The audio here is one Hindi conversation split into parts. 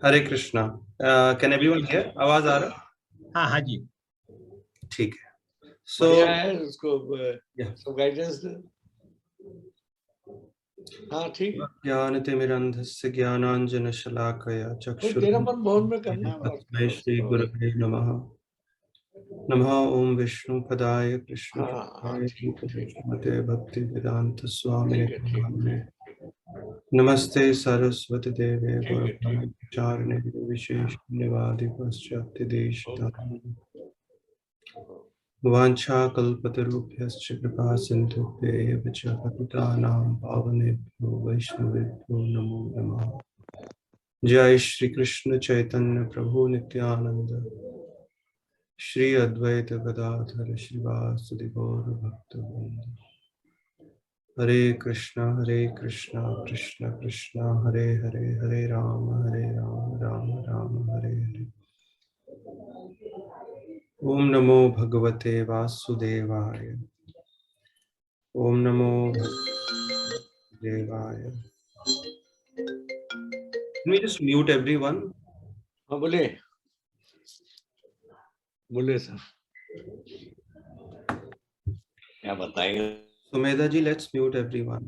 Hare Krishna. Can everyone here? आवाज आ रहा? हाँ हाँ जी। ठीक है। बढ़िया है, उसको Yeah. सब गाइडेंस दे। हाँ ठीक है। ज्ञानतिमिरन्धस्य ज्ञानाञ्जनशलाकया तेरा मन मोहन में करना है। तस्मै श्रीगुरवे नमः। नमः ओम विष्णुपदाय कृष्णपदाय श्रीमते भक्तिवेदांत स्वामिने नामिने। नमस्ते सरस्वती देवे गौरवाणी विशेष निवादि पश्चात्य देशतारिणे। वाञ्छाकल्पतरुभ्यश्च कृपा सिन्धुभ्येव च पतितानां पावनेभ्यो वैष्णवेभ्यो नमो नमः। जय श्री कृष्ण चैतन्य प्रभु नित्यानंद, श्री अद्वैत गदाधर श्रीवासुदेव गौर भक्तवृंद। हरे कृष्णा कृष्ण कृष्ण हरे हरे, हरे राम राम राम हरे हरे। ओम नमो भगवते वासुदेवाय। ओम नमो देवाय। Can we just mute everyone? हाँ बोले सर, क्या बताएंगे? Sumedha ji, let's mute everyone.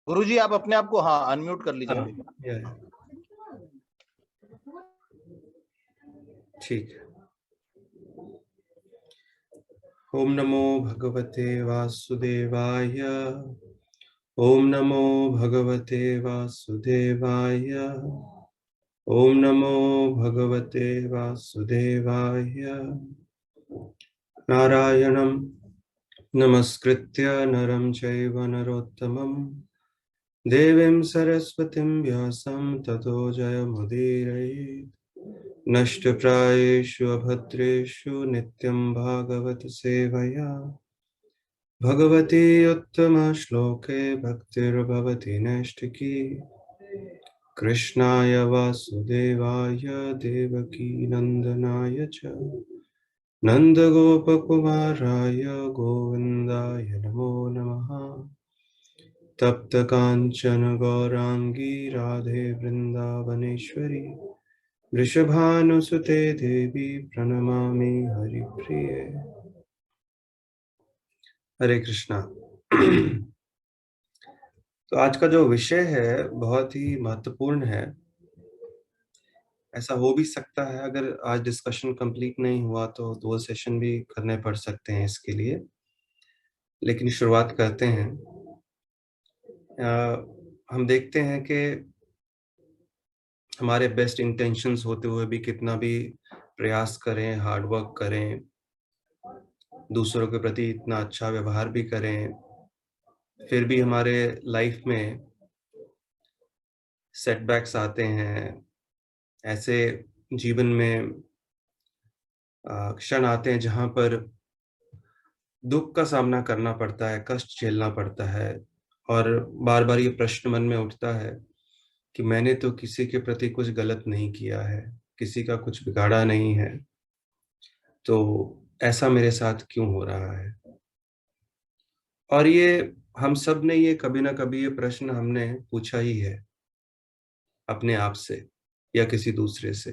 गुरुजी आप अपने आप को अनम्यूट कर लीजिए अभी। ठीक है। ओम नमो भगवते वासुदेवाय। ओम नमो भगवते वासुदेवाय। ओम नमो भगवते वासुदेवाय। नारायणं नमस्कृत्य नरं चैव नरोत्तमं, देवीं सरस्वतीं व्यासं ततो जयमुदीरयेत्। नष्टप्रायेषु अभद्रेषु नित्यं भागवत सेवया, भगवती उत्तम श्लोके भक्तिर्भवति नैष्ठिकी। कृष्णाय वासुदेवाय देवकी नंदनाय च नंदगोपकुमाराय गोविन्दाय नमो नमः। तप्त कांचन गौरांगी राधे वृंदावनेश्वरी, वृषभानुसुते देवी प्रणमामि हरिप्रिये। हरे कृष्णा। तो आज का जो विषय है बहुत ही महत्वपूर्ण है। ऐसा हो भी सकता है अगर आज डिस्कशन कंप्लीट नहीं हुआ तो 2 सेशन भी करने पड़ सकते हैं इसके लिए, लेकिन शुरुआत करते हैं। हम देखते हैं कि हमारे बेस्ट इंटेंशंस होते हुए भी कितना भी प्रयास करें, हार्ड वर्क करें, दूसरों के प्रति इतना अच्छा व्यवहार भी करें, फिर भी हमारे लाइफ में सेटबैक्स आते हैं। ऐसे जीवन में क्षण आते हैं जहां पर दुख का सामना करना पड़ता है, कष्ट झेलना पड़ता है, और बार बार ये प्रश्न मन में उठता है कि मैंने तो किसी के प्रति कुछ गलत नहीं किया है, किसी का कुछ बिगाड़ा नहीं है, तो ऐसा मेरे साथ क्यों हो रहा है। और ये हम सब ने ये कभी ना कभी ये प्रश्न हमने पूछा ही है अपने आप से या किसी दूसरे से।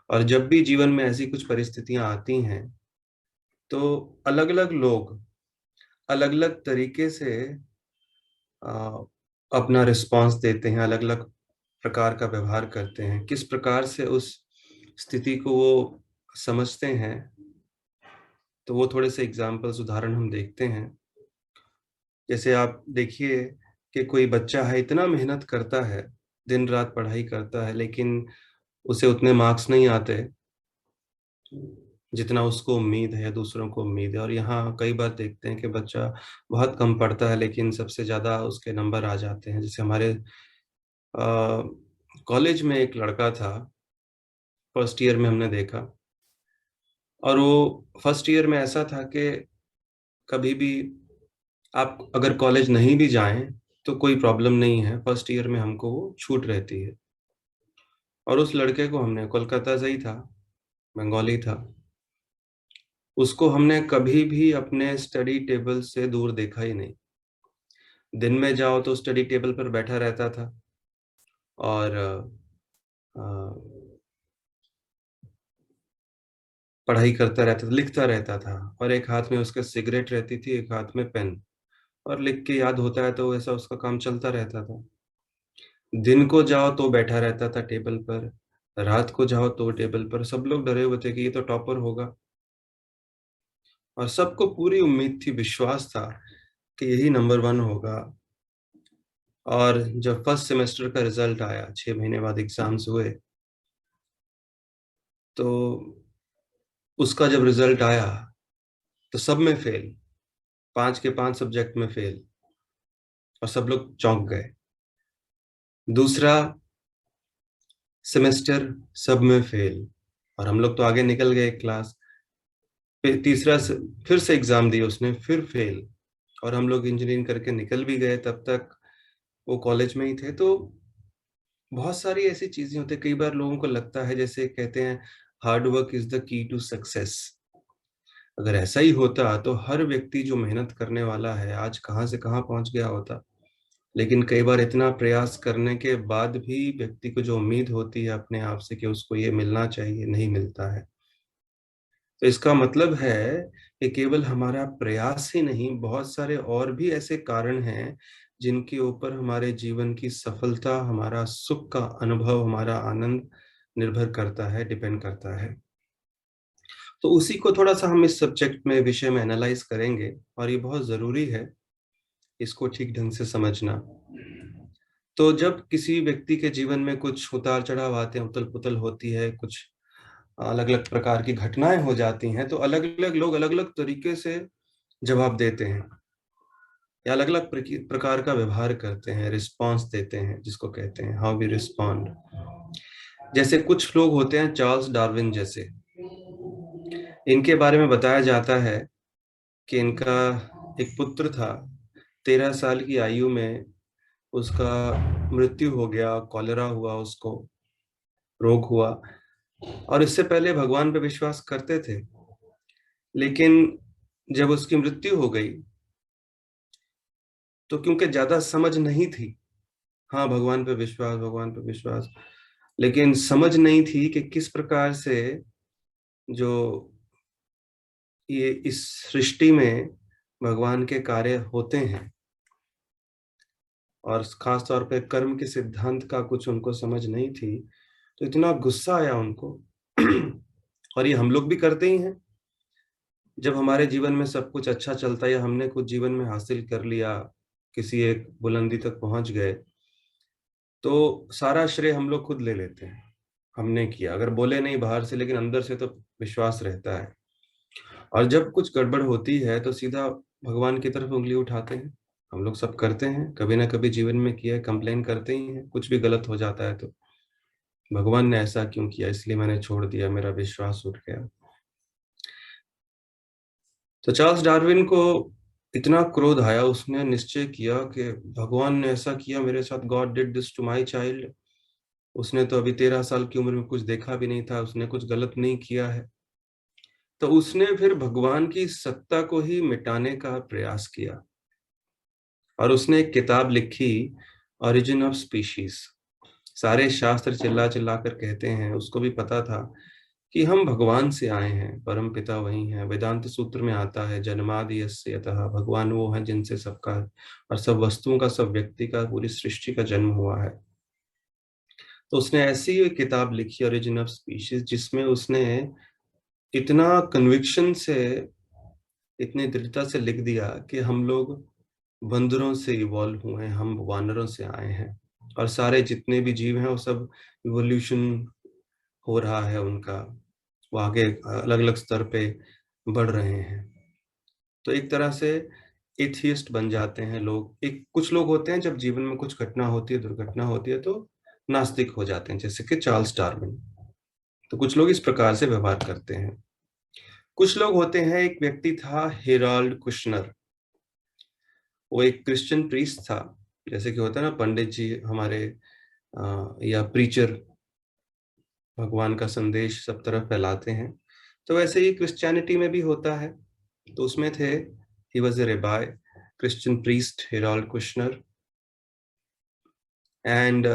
और जब भी जीवन में ऐसी कुछ परिस्थितियां आती हैं तो अलग अलग लोग अलग अलग तरीके से अपना रिस्पांस देते हैं, अलग अलग प्रकार का व्यवहार करते हैं। किस प्रकार से उस स्थिति को वो समझते हैं, तो वो थोड़े से एग्जाम्पल्स, उदाहरण हम देखते हैं। जैसे आप देखिए कि कोई बच्चा है, इतना मेहनत करता है, दिन रात पढ़ाई करता है, लेकिन उसे उतने मार्क्स नहीं आते जितना उसको उम्मीद है या दूसरों को उम्मीद है। और यहाँ कई बार देखते हैं कि बच्चा बहुत कम पढ़ता है लेकिन सबसे ज्यादा उसके नंबर आ जाते हैं। जैसे हमारे कॉलेज में एक लड़का था, फर्स्ट ईयर में हमने देखा और वो फर्स्ट ईयर में ऐसा था कि कभी भी आप अगर कॉलेज नहीं भी जाएं तो कोई प्रॉब्लम नहीं है, फर्स्ट ईयर में हमको वो छूट रहती है। और उस लड़के को हमने, कोलकाता से ही था, बंगाली था, उसको हमने कभी भी अपने स्टडी टेबल से दूर देखा ही नहीं। दिन में जाओ तो स्टडी टेबल पर बैठा रहता था और पढ़ाई करता रहता था, लिखता रहता था, और एक हाथ में उसके सिगरेट रहती थी, एक हाथ में पेन, और लिख के याद होता है तो ऐसा उसका काम चलता रहता था। दिन को जाओ तो बैठा रहता था टेबल पर, रात को जाओ तो टेबल पर। सब लोग डरे हुए थे कि ये तो टॉपर होगा, और सबको पूरी उम्मीद थी, विश्वास था कि यही नंबर 1 होगा। और जब फर्स्ट सेमेस्टर का रिजल्ट आया, 6 महीने बाद एग्जाम्स हुए, तो उसका जब रिजल्ट आया तो सब में फेल, 5 के 5 सब्जेक्ट में फेल, और सब लोग चौंक गए। दूसरा सेमेस्टर सब में फेल, और हम लोग तो आगे निकल गए क्लास। फिर फिर से एग्जाम दी उसने, फिर फेल, और हम लोग इंजीनियरिंग करके निकल भी गए, तब तक वो कॉलेज में ही थे। तो बहुत सारी ऐसी चीजें होती है, कई बार लोगों को लगता है, जैसे कहते हैं hard work is the key to success. अगर ऐसा ही होता तो हर व्यक्ति जो मेहनत करने वाला है आज कहाँ से कहाँ पहुंच गया होता। लेकिन कई बार इतना प्रयास करने के बाद भी व्यक्ति को जो उम्मीद होती है अपने आप से कि उसको ये मिलना चाहिए, नहीं मिलता है। तो इसका मतलब है कि केवल हमारा प्रयास ही नहीं, बहुत सारे और भी ऐसे कारण हैं जिनके ऊपर हमारे जीवन की सफलता, हमारा सुख का अनुभव, हमारा आनंद निर्भर करता है, डिपेंड करता है। तो उसी को थोड़ा सा हम इस सब्जेक्ट में, विषय में एनालाइज करेंगे, और ये बहुत जरूरी है इसको ठीक ढंग से समझना। तो जब किसी व्यक्ति के जीवन में कुछ उतार चढ़ाव आते हैं, उथल पुथल होती है, कुछ अलग अलग प्रकार की घटनाएं हो जाती हैं, तो अलग अलग लोग अलग अलग तरीके से जवाब देते हैं, या अलग अलग प्रकार का व्यवहार करते हैं, रिस्पॉन्स देते हैं, जिसको कहते हैं हाउ वी रिस्पॉन्ड। जैसे कुछ लोग होते हैं चार्ल्स डार्विन जैसे, इनके बारे में बताया जाता है कि इनका एक पुत्र था, 13 साल की आयु में उसका मृत्यु हो गया, कॉलेरा हुआ, उसको रोग हुआ। और इससे पहले भगवान पे विश्वास करते थे, लेकिन जब उसकी मृत्यु हो गई तो क्योंकि ज्यादा समझ नहीं थी, हाँ भगवान पे विश्वास, भगवान पे विश्वास, लेकिन समझ नहीं थी कि किस प्रकार से जो ये इस सृष्टि में भगवान के कार्य होते हैं, और खास तौर पे कर्म के सिद्धांत का कुछ उनको समझ नहीं थी। तो इतना गुस्सा आया उनको और ये हम लोग भी करते ही हैं। जब हमारे जीवन में सब कुछ अच्छा चलता है, या हमने कुछ जीवन में हासिल कर लिया, किसी एक बुलंदी तक पहुंच गए, तो सारा श्रेय हम लोग खुद ले लेते हैं, हमने किया, अगर बोले नहीं बाहर से, लेकिन अंदर से तो विश्वास रहता है। और जब कुछ गड़बड़ होती है तो सीधा भगवान की तरफ उंगली उठाते हैं। हम लोग सब करते हैं, कभी ना कभी जीवन में किया है, कंप्लेन करते ही हैं, कुछ भी गलत हो जाता है तो भगवान ने ऐसा क्यों किया, इसलिए मैंने छोड़ दिया, मेरा विश्वास उठ गया। तो चार्ल्स डार्विन को इतना क्रोध आया, उसने निश्चय किया कि भगवान ने ऐसा किया मेरे साथ, God did this to my child. उसने तो अभी 13 साल की उम्र में कुछ देखा भी नहीं था, उसने कुछ गलत नहीं किया है। तो उसने फिर भगवान की सत्ता को ही मिटाने का प्रयास किया, और उसने एक किताब लिखी, ओरिजिन ऑफ स्पीशीज। सारे शास्त्र चिल्ला चिल्ला कर कहते हैं, उसको भी पता था कि हम भगवान से आए हैं, परम पिता वही हैं। वेदांत सूत्र में आता है जन्मादि यस्य यतः, भगवान वो हैं जिनसे सबका और सब वस्तुओं का, सब व्यक्ति का, पूरी सृष्टि का जन्म हुआ है। तो उसने ऐसी एक किताब लिखी, ओरिजिन ऑफ स्पीशीज, जिसमें उसने इतना कन्विक्शन से, इतनी दृढ़ता से लिख दिया कि हम लोग बंदरों से इवॉल्व हुए हैं, हम वानरों से आए हैं, और सारे जितने भी जीव हैं वो सब इवोल्यूशन हो रहा है उनका, वो आगे अलग अलग स्तर पे बढ़ रहे हैं। तो एक तरह से एथियस्ट बन जाते हैं लोग। एक कुछ लोग होते हैं जब जीवन में कुछ घटना होती है, दुर्घटना होती है, तो नास्तिक हो जाते हैं, जैसे कि चार्ल्स डार्विन। तो कुछ लोग इस प्रकार से व्यवहार करते हैं। कुछ लोग होते हैं, एक व्यक्ति था हेराल्ड कुशनर, वो एक क्रिश्चियन प्रीस्ट था। जैसे कि होता है ना पंडित जी हमारे या प्रीचर भगवान का संदेश सब तरफ फैलाते हैं, तो वैसे ही क्रिश्चियनिटी में भी होता है। तो उसमें थे, he was a rabbi, Christian priest Harold Kushner, and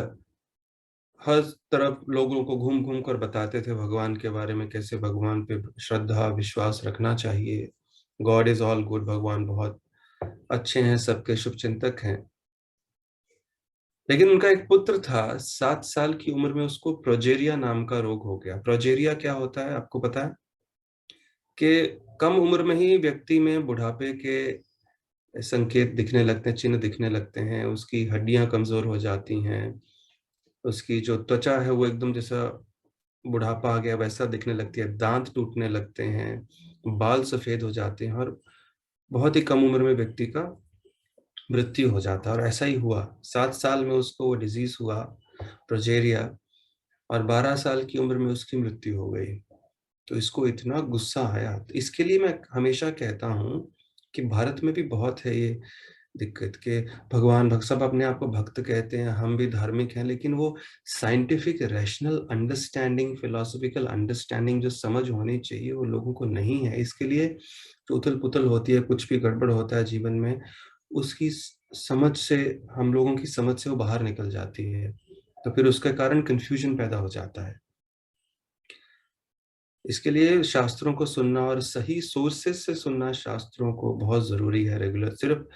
हर तरफ लोगों को घूम घूम कर बताते थे भगवान के बारे में, कैसे भगवान पे श्रद्धा विश्वास रखना चाहिए। गॉड इज ऑल गुड, भगवान बहुत अच्छे हैं, सबके शुभचिंतक हैं। लेकिन उनका एक पुत्र था, 7 साल की उम्र में उसको प्रोजेरिया नाम का रोग हो गया। प्रोजेरिया क्या होता है आपको पता है? कि कम उम्र में ही व्यक्ति में बुढ़ापे के संकेत दिखने लगते हैं, चिन्ह दिखने लगते हैं, उसकी हड्डियां कमजोर हो जाती हैं, उसकी जो त्वचा है वो एकदम जैसा बुढ़ापा आ गया वैसा दिखने लगती है, दांत टूटने लगते हैं, बाल सफेद हो जाते हैं, और बहुत ही कम उम्र में व्यक्ति का मृत्यु हो जाता है। और ऐसा ही हुआ, 7 साल में उसको वो डिजीज हुआ, प्रोजेरिया, और 12 साल की उम्र में उसकी मृत्यु हो गई। तो इसको इतना गुस्सा आया। तो इसके लिए मैं हमेशा कहता हूँ कि भारत में भी बहुत है ये दिक्कत के भगवान भक्त, सब अपने आप को भक्त कहते हैं, हम भी धार्मिक हैं, लेकिन वो scientific rational understanding, philosophical understanding जो समझ होनी चाहिए वो लोगों को नहीं है। इसके लिए जो उथल पुथल होती है, कुछ भी गड़बड़ होता है जीवन में, उसकी समझ से, हम लोगों की समझ से वो बाहर निकल जाती है, तो फिर उसके कारण कंफ्यूजन पैदा हो जाता है। इसके लिए शास्त्रों को सुनना और सही सोर्सेस से सुनना शास्त्रों को बहुत जरूरी है। रेगुलर सिर्फ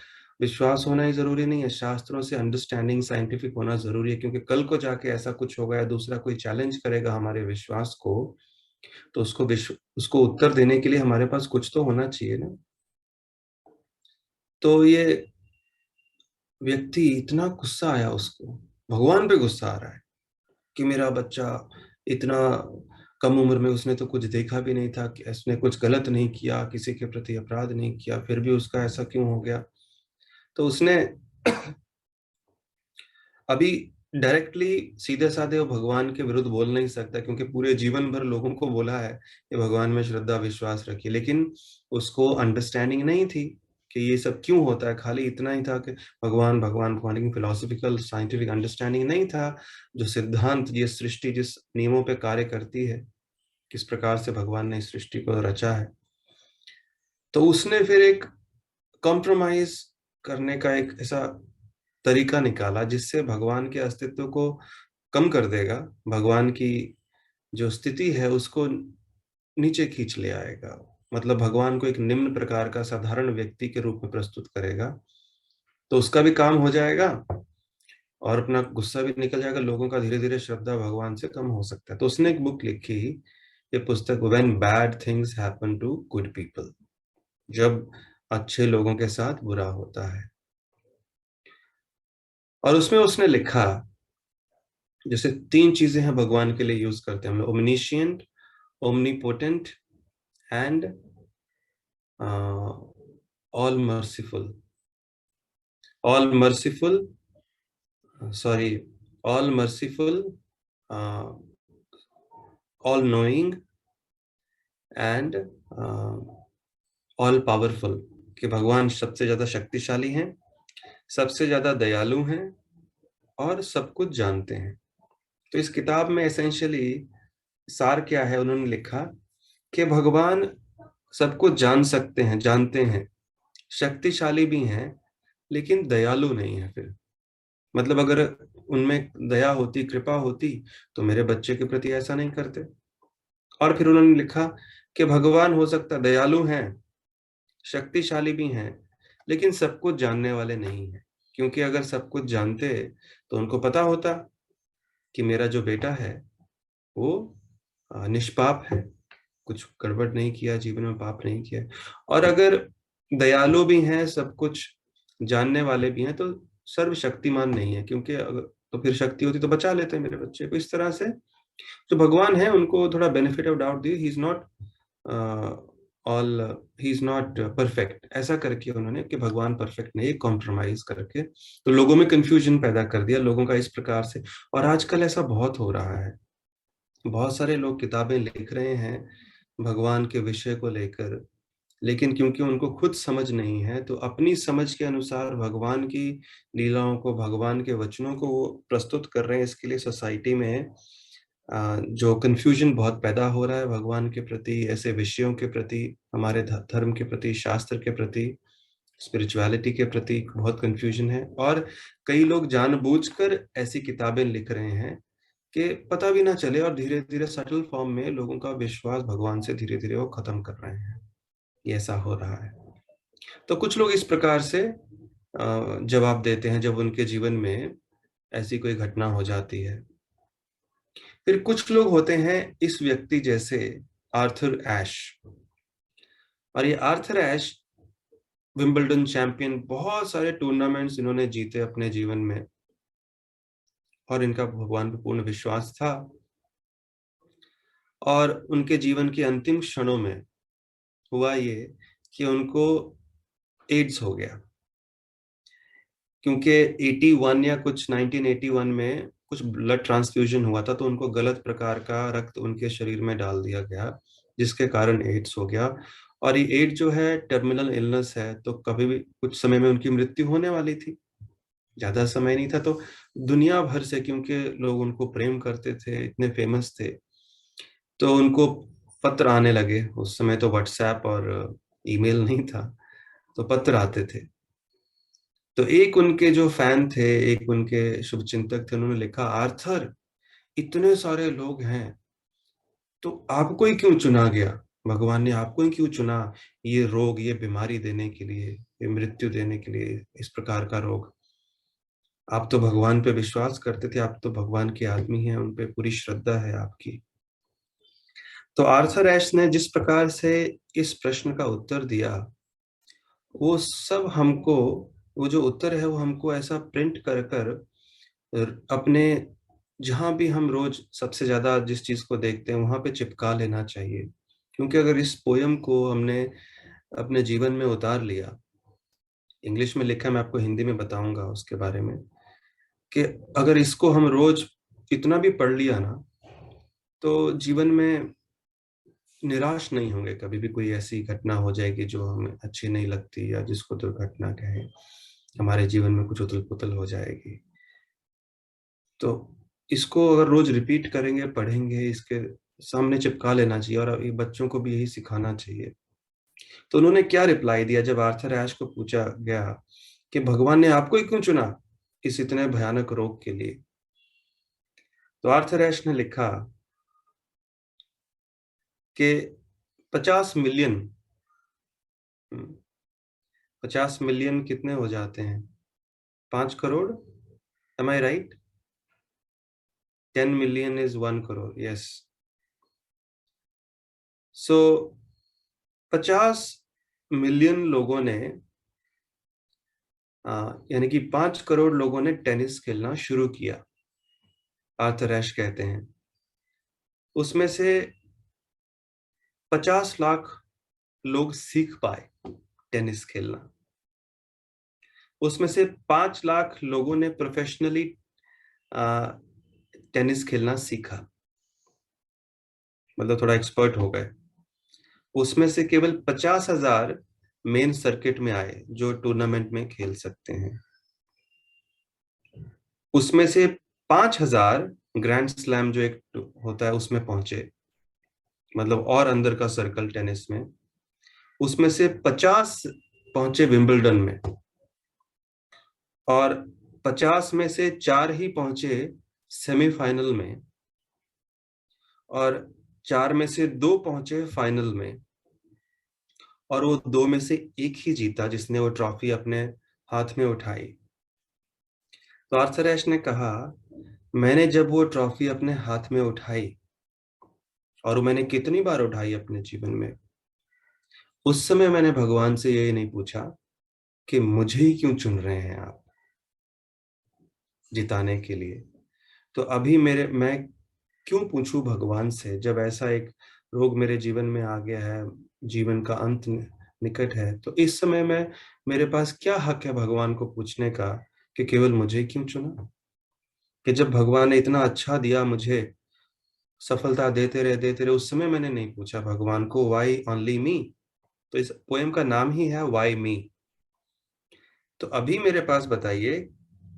विश्वास होना ही जरूरी नहीं है, शास्त्रों से अंडरस्टैंडिंग साइंटिफिक होना जरूरी है, क्योंकि कल को जाके ऐसा कुछ होगा या दूसरा कोई चैलेंज करेगा हमारे विश्वास को, तो उसको उत्तर देने के लिए हमारे पास कुछ तो होना चाहिए ना। तो ये व्यक्ति, इतना गुस्सा आया उसको, भगवान पे गुस्सा आ रहा है कि मेरा बच्चा इतना कम उम्र में, उसने तो कुछ देखा भी नहीं था, कि उसने कुछ गलत नहीं किया, किसी के प्रति अपराध नहीं किया, फिर भी उसका ऐसा क्यों हो गया। तो उसने अभी डायरेक्टली सीधे साधे वो भगवान के विरुद्ध बोल नहीं सकता, क्योंकि पूरे जीवन भर लोगों को बोला है कि भगवान में श्रद्धा विश्वास रखिए, लेकिन उसको अंडरस्टैंडिंग नहीं थी कि ये सब क्यों होता है। खाली इतना ही था कि भगवान भगवान भगवान, लेकिन फिलोसफिकल साइंटिफिक अंडरस्टैंडिंग नहीं था। जो सिद्धांत, ये सृष्टि जिस नियमों पे कार्य करती है, किस प्रकार से भगवान ने इस सृष्टि को रचा है, तो उसने फिर एक कॉम्प्रोमाइज करने का एक ऐसा तरीका निकाला जिससे भगवान के अस्तित्व को कम कर देगा, भगवान की जो स्थिति है उसको नीचे खींच ले आएगा। मतलब भगवान को एक निम्न प्रकार का साधारण व्यक्ति के रूप में प्रस्तुत करेगा, तो उसका भी काम हो जाएगा और अपना गुस्सा भी निकल जाएगा, लोगों का धीरे धीरे श्रद्धा भगवान से कम हो सकता है। तो उसने एक बुक लिखी, ये पुस्तक, when bad things happen to good people, जब अच्छे लोगों के साथ बुरा होता है। और उसमें उसने लिखा, जैसे 3 चीजें हैं भगवान के लिए यूज करते हैं हम लोग, omniscient, omnipotent and all merciful. All merciful, sorry, all merciful, all knowing and all powerful, कि भगवान सबसे ज्यादा शक्तिशाली हैं, सबसे ज्यादा दयालु हैं और सब कुछ जानते हैं। तो इस किताब में एसेंशियली सार क्या है, उन्होंने लिखा कि भगवान सब कुछ जान सकते हैं, जानते हैं, शक्तिशाली भी हैं, लेकिन दयालु नहीं है। फिर मतलब अगर उनमें दया होती, कृपा होती, तो मेरे बच्चे के प्रति ऐसा नहीं करते। और फिर उन्होंने लिखा कि भगवान हो सकता दयालु हैं, शक्तिशाली भी हैं, लेकिन सब कुछ जानने वाले नहीं हैं, क्योंकि अगर सब कुछ जानते तो उनको पता होता कि मेरा जो बेटा है वो निष्पाप है, कुछ गड़बड़ नहीं किया, जीवन में पाप नहीं किया। और अगर दयालु भी हैं, सब कुछ जानने वाले भी हैं, तो सर्वशक्तिमान नहीं है, क्योंकि अगर तो फिर शक्ति होती तो बचा लेते मेरे बच्चे को। इस तरह से जो भगवान है उनको थोड़ा बेनिफिट ऑफ डाउट दिए, he is not all, he is not perfect, ऐसा करके उन्होंने कि भगवान परफेक्ट नहीं, कॉम्प्रोमाइज करके तो लोगों में कंफ्यूजन पैदा कर दिया लोगों का इस प्रकार से। और आजकल ऐसा बहुत हो रहा है, बहुत सारे लोग किताबें लिख रहे हैं भगवान के विषय को लेकर, लेकिन क्योंकि उनको खुद समझ नहीं है तो अपनी समझ के अनुसार भगवान की लीलाओं को, भगवान के वचनों को वो प्रस्तुत कर रहे हैं। इसके लिए सोसाइटी में जो कन्फ्यूजन बहुत पैदा हो रहा है भगवान के प्रति, ऐसे विषयों के प्रति, हमारे धर्म के प्रति, शास्त्र के प्रति, स्पिरिचुअलिटी के प्रति बहुत कन्फ्यूजन है। और कई लोग जानबूझकर ऐसी किताबें लिख रहे हैं कि पता भी ना चले और धीरे धीरे सटल फॉर्म में लोगों का विश्वास भगवान से धीरे धीरे वो खत्म कर रहे हैं। ये ऐसा हो रहा है। तो कुछ लोग इस प्रकार से जवाब देते हैं जब उनके जीवन में ऐसी कोई घटना हो जाती है। फिर कुछ लोग होते हैं इस व्यक्ति जैसे आर्थर एश। और ये आर्थर एश विंबलडन चैंपियन, बहुत सारे टूर्नामेंट्स इन्होंने जीते अपने जीवन में और इनका भगवान पर पूर्ण विश्वास था। और उनके जीवन के अंतिम क्षणों में हुआ ये कि उनको एड्स हो गया, क्योंकि 81 या कुछ 1981 में कुछ ब्लड ट्रांसफ्यूजन हुआ था तो उनको गलत प्रकार का रक्त उनके शरीर में डाल दिया गया, जिसके कारण एड्स हो गया। और ये एड्स जो है टर्मिनल इलनेस है, तो कभी भी कुछ समय में उनकी मृत्यु होने वाली थी, ज्यादा समय नहीं था। तो दुनिया भर से, क्योंकि लोग उनको प्रेम करते थे, इतने फेमस थे, तो उनको पत्र आने लगे। उस समय तो व्हाट्सएप और ईमेल नहीं था, तो पत्र आते थे। तो एक उनके जो फैन थे, एक उनके शुभचिंतक थे, उन्होंने लिखा, आर्थर, इतने सारे लोग हैं तो आपको ही क्यों चुना गया? भगवान ने आपको ही क्यों चुना ये रोग, ये बीमारी देने के लिए, ये मृत्यु देने के लिए, इस प्रकार का रोग? आप तो भगवान पे विश्वास करते थे, आप तो भगवान के आदमी हैं, उन पे पूरी श्रद्धा है आपकी। तो आर्थर एश ने जिस प्रकार से इस प्रश्न का उत्तर दिया, वो सब हमको, वो जो उत्तर है वो हमको ऐसा प्रिंट कर कर अपने, जहां भी हम रोज सबसे ज्यादा जिस चीज को देखते हैं वहां पे चिपका लेना चाहिए। क्योंकि अगर इस पोयम को हमने अपने जीवन में उतार लिया, इंग्लिश में लिखा है, मैं आपको हिंदी में बताऊंगा उसके बारे में, कि अगर इसको हम रोज इतना भी पढ़ लिया ना, तो जीवन में निराश नहीं होंगे। कभी भी कोई ऐसी घटना हो जाएगी जो हमें अच्छी नहीं लगती या जिसको दुर्घटना कहें, हमारे जीवन में कुछ उथल पुथल हो जाएगी, तो इसको अगर रोज रिपीट करेंगे, पढ़ेंगे, इसके सामने चिपका लेना चाहिए और ये बच्चों को भी यही सिखाना चाहिए। तो उन्होंने क्या रिप्लाई दिया जब आर्थर एश को पूछा गया कि भगवान ने आपको ही क्यों चुना इस इतने भयानक रोग के लिए? तो आर्थर एश ने लिखा कि 50 मिलियन, 50 मिलियन कितने हो जाते हैं? 5 crore. Am I right? 10 million is 1 crore. Yes. So 50 million लोगों ने, यानी कि 5 करोड़ लोगों ने टेनिस खेलना शुरू किया, आर्थर एश कहते हैं। उसमें से 50 लाख लोग सीख पाए टेनिस खेलना। उसमें से 5 लाख लोगों ने प्रोफेशनली टेनिस खेलना सीखा, मतलब थोड़ा एक्सपर्ट हो गए। उसमें से केवल 50,000 मेन सर्किट में आए जो टूर्नामेंट में खेल सकते हैं। उसमें से 5,000 ग्रैंड स्लैम जो एक होता है उसमें पहुंचे, मतलब और अंदर का सर्कल टेनिस में। उसमें से 50 पहुंचे विंबलडन में, और 50 में से 4 ही पहुंचे सेमीफाइनल में, और 4 में से 2 पहुंचे फाइनल में, और वो 2 में से 1 ही जीता जिसने वो ट्रॉफी अपने हाथ में उठाई। तो आर्थर एश ने कहा, मैंने जब वो ट्रॉफी अपने हाथ में उठाई, और मैंने कितनी बार उठाई अपने जीवन में, उस समय मैंने भगवान से ये नहीं पूछा कि मुझे ही क्यों चुन रहे हैं आप जिताने के लिए। तो अभी मैं क्यों पूछूं भगवान से, जब ऐसा एक रोग मेरे जीवन में आ गया है, जीवन का अंत निकट है, तो इस समय में मेरे पास क्या हक है भगवान को पूछने का कि केवल मुझे क्यों चुना? कि जब भगवान ने इतना अच्छा दिया मुझे, सफलता देते रहे। उस समय मैंने नहीं पूछा भगवान को व्हाई ओनली मी, तो इस पोएम का नाम ही है व्हाई मी। तो अभी मेरे पास बताइए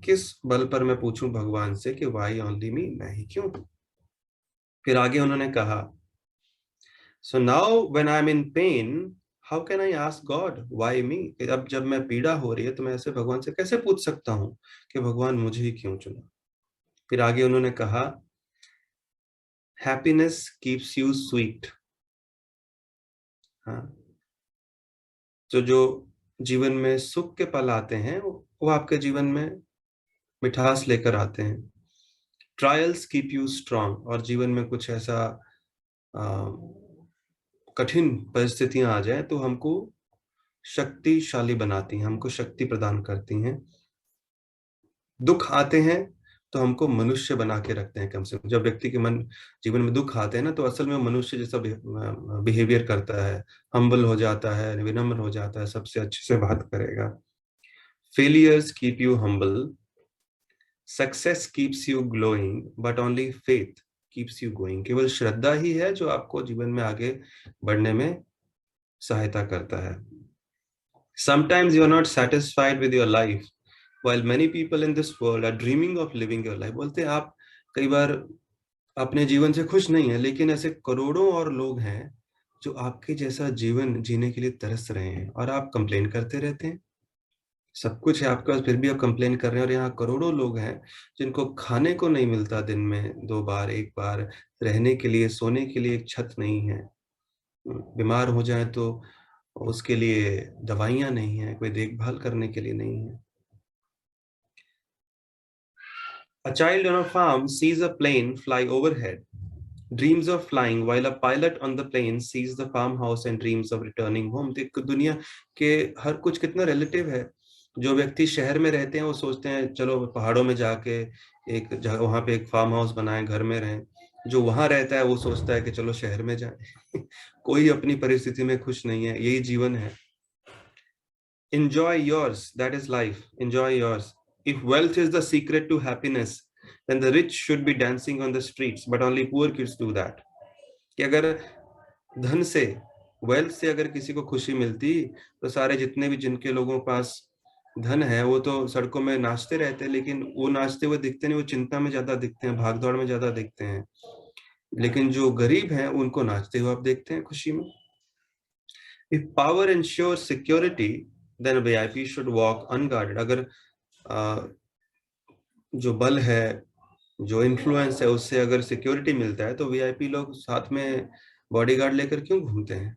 किस बल पर मैं पूछूं भगवान से कि व्हाई ओनली मी, मैं ही क्यों। फिर आगे उन्होंने कहा, so now when I am in pen how can I ask God why मी। अब जब मैं पीड़ा हो रही है तो मैं ऐसे भगवान से कैसे पूछ सकता हूं कि भगवान मुझे ही क्यों चुना। फिर आगे उन्होंने कहा, हैप्पीनेस कीप्स यू स्वीट। हाँ, तो जो जीवन में सुख के पल आते हैं वो आपके जीवन में मिठास लेकर आते हैं। ट्रायल्स कीप यू स्ट्रांग, और जीवन में कुछ ऐसा आ, कठिन परिस्थितियां आ जाए तो हमको शक्तिशाली बनाती हैं, हमको शक्ति प्रदान करती हैं। दुख आते हैं तो हमको मनुष्य बना के रखते हैं। कम से कम जब व्यक्ति के मन जीवन में दुख आते हैं ना, तो असल में मनुष्य जैसा बिहेवियर करता है, हम्बल हो जाता है, विनम्र हो जाता है, सबसे अच्छे से बात करेगा। Failures keep you humble, success keeps you glowing, but only faith keeps you going. केवल श्रद्धा ही है जो आपको जीवन में आगे बढ़ने में सहायता करता है। Sometimes you are not satisfied with your life, while many people in this world are dreaming of living your life। बोलते हैं आप कई बार अपने जीवन से खुश नहीं है, लेकिन ऐसे करोड़ों और लोग हैं जो आपके जैसा जीवन जीने के लिए तरस रहे हैं, और आप कंप्लेन करते रहते हैं। सब कुछ है आपके पास, फिर भी आप कंप्लेन कर रहे हैं। और यहाँ करोड़ों लोग हैं जिनको खाने को नहीं मिलता, दिन में 2 बार 1 बार, रहने के लिए सोने के लिए एक छत नहीं है, बीमार हो जाए तो उसके लिए दवाइयां नहीं है, कोई देखभाल करने के लिए नहीं है। A child on a farm sees a plane fly overhead, dreams of flying, while a pilot on the plane sees the farmhouse and dreams of returning home। देखो दुनिया के हर कुछ कितना रिलेटिव है। जो व्यक्ति शहर में रहते हैं वो सोचते हैं चलो पहाड़ों में जाके एक जगह वहां पे एक फार्म हाउस बनाएं, घर में रहें। जो वहां रहता है वो सोचता है कि चलो शहर में जाएं। कोई अपनी परिस्थिति में खुश नहीं है, यही जीवन है। Enjoy yours, that is life. Enjoy yours. If wealth is the secret to happiness, then the rich should be dancing on the streets, but only poor kids do that। कि अगर धन से, वेल्थ से अगर किसी को खुशी मिलती तो सारे जितने भी जिनके लोगों के पास धन है वो तो सड़कों में नाचते रहते हैं, लेकिन वो नाचते हुए दिखते नहीं, वो चिंता में ज्यादा दिखते हैं, भागदौड़ में ज्यादा दिखते हैं। लेकिन जो गरीब हैं उनको नाचते हुए आप देखते हैं, खुशी में। If power ensures security, then a VIP should walk unguarded। अगर जो बल है, जो इन्फ्लुएंस है, उससे अगर सिक्योरिटी मिलता है तो वीआईपी लोग साथ में बॉडीगार्ड लेकर क्यों घूमते हैं।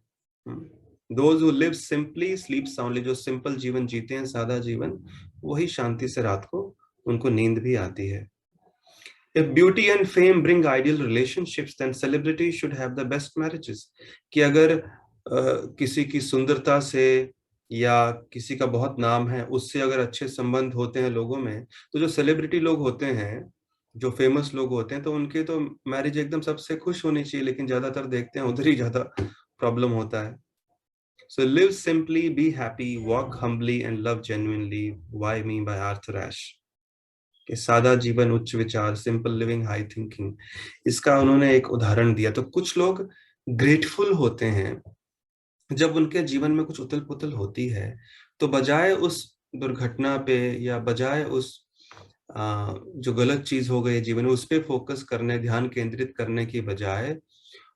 Those who live simply sleep soundly। जो सिंपल जीवन जीते हैं, सादा जीवन, वही शांति से रात को उनको नींद भी आती है। If beauty and fame bring ideal relationships, then celebrity should have the best marriages। कि अगर किसी की सुंदरता से या किसी का बहुत नाम है उससे अगर अच्छे संबंध होते हैं लोगों में, तो जो सेलिब्रिटी लोग होते हैं, जो फेमस लोग होते हैं, तो उनके तो मैरिज एकदम सबसे खुश होनी चाहिए, लेकिन ज्यादातर देखते हैं उधर ही ज्यादा प्रॉब्लम होता है। So live simply, be happy, walk humbly and love genuinely। Why me by Arthur Ashe। कि सादा जीवन उच्च विचार, सिंपल लिविंग हाई थिंकिंग, इसका उन्होंने एक उदाहरण दिया। तो कुछ लोग ग्रेटफुल होते हैं जब उनके जीवन में कुछ उथल पुथल होती है, तो बजाय उस दुर्घटना पे या बजाय उस जो गलत चीज हो गई जीवन में उस पे फोकस करने, ध्यान केंद्रित करने की बजाय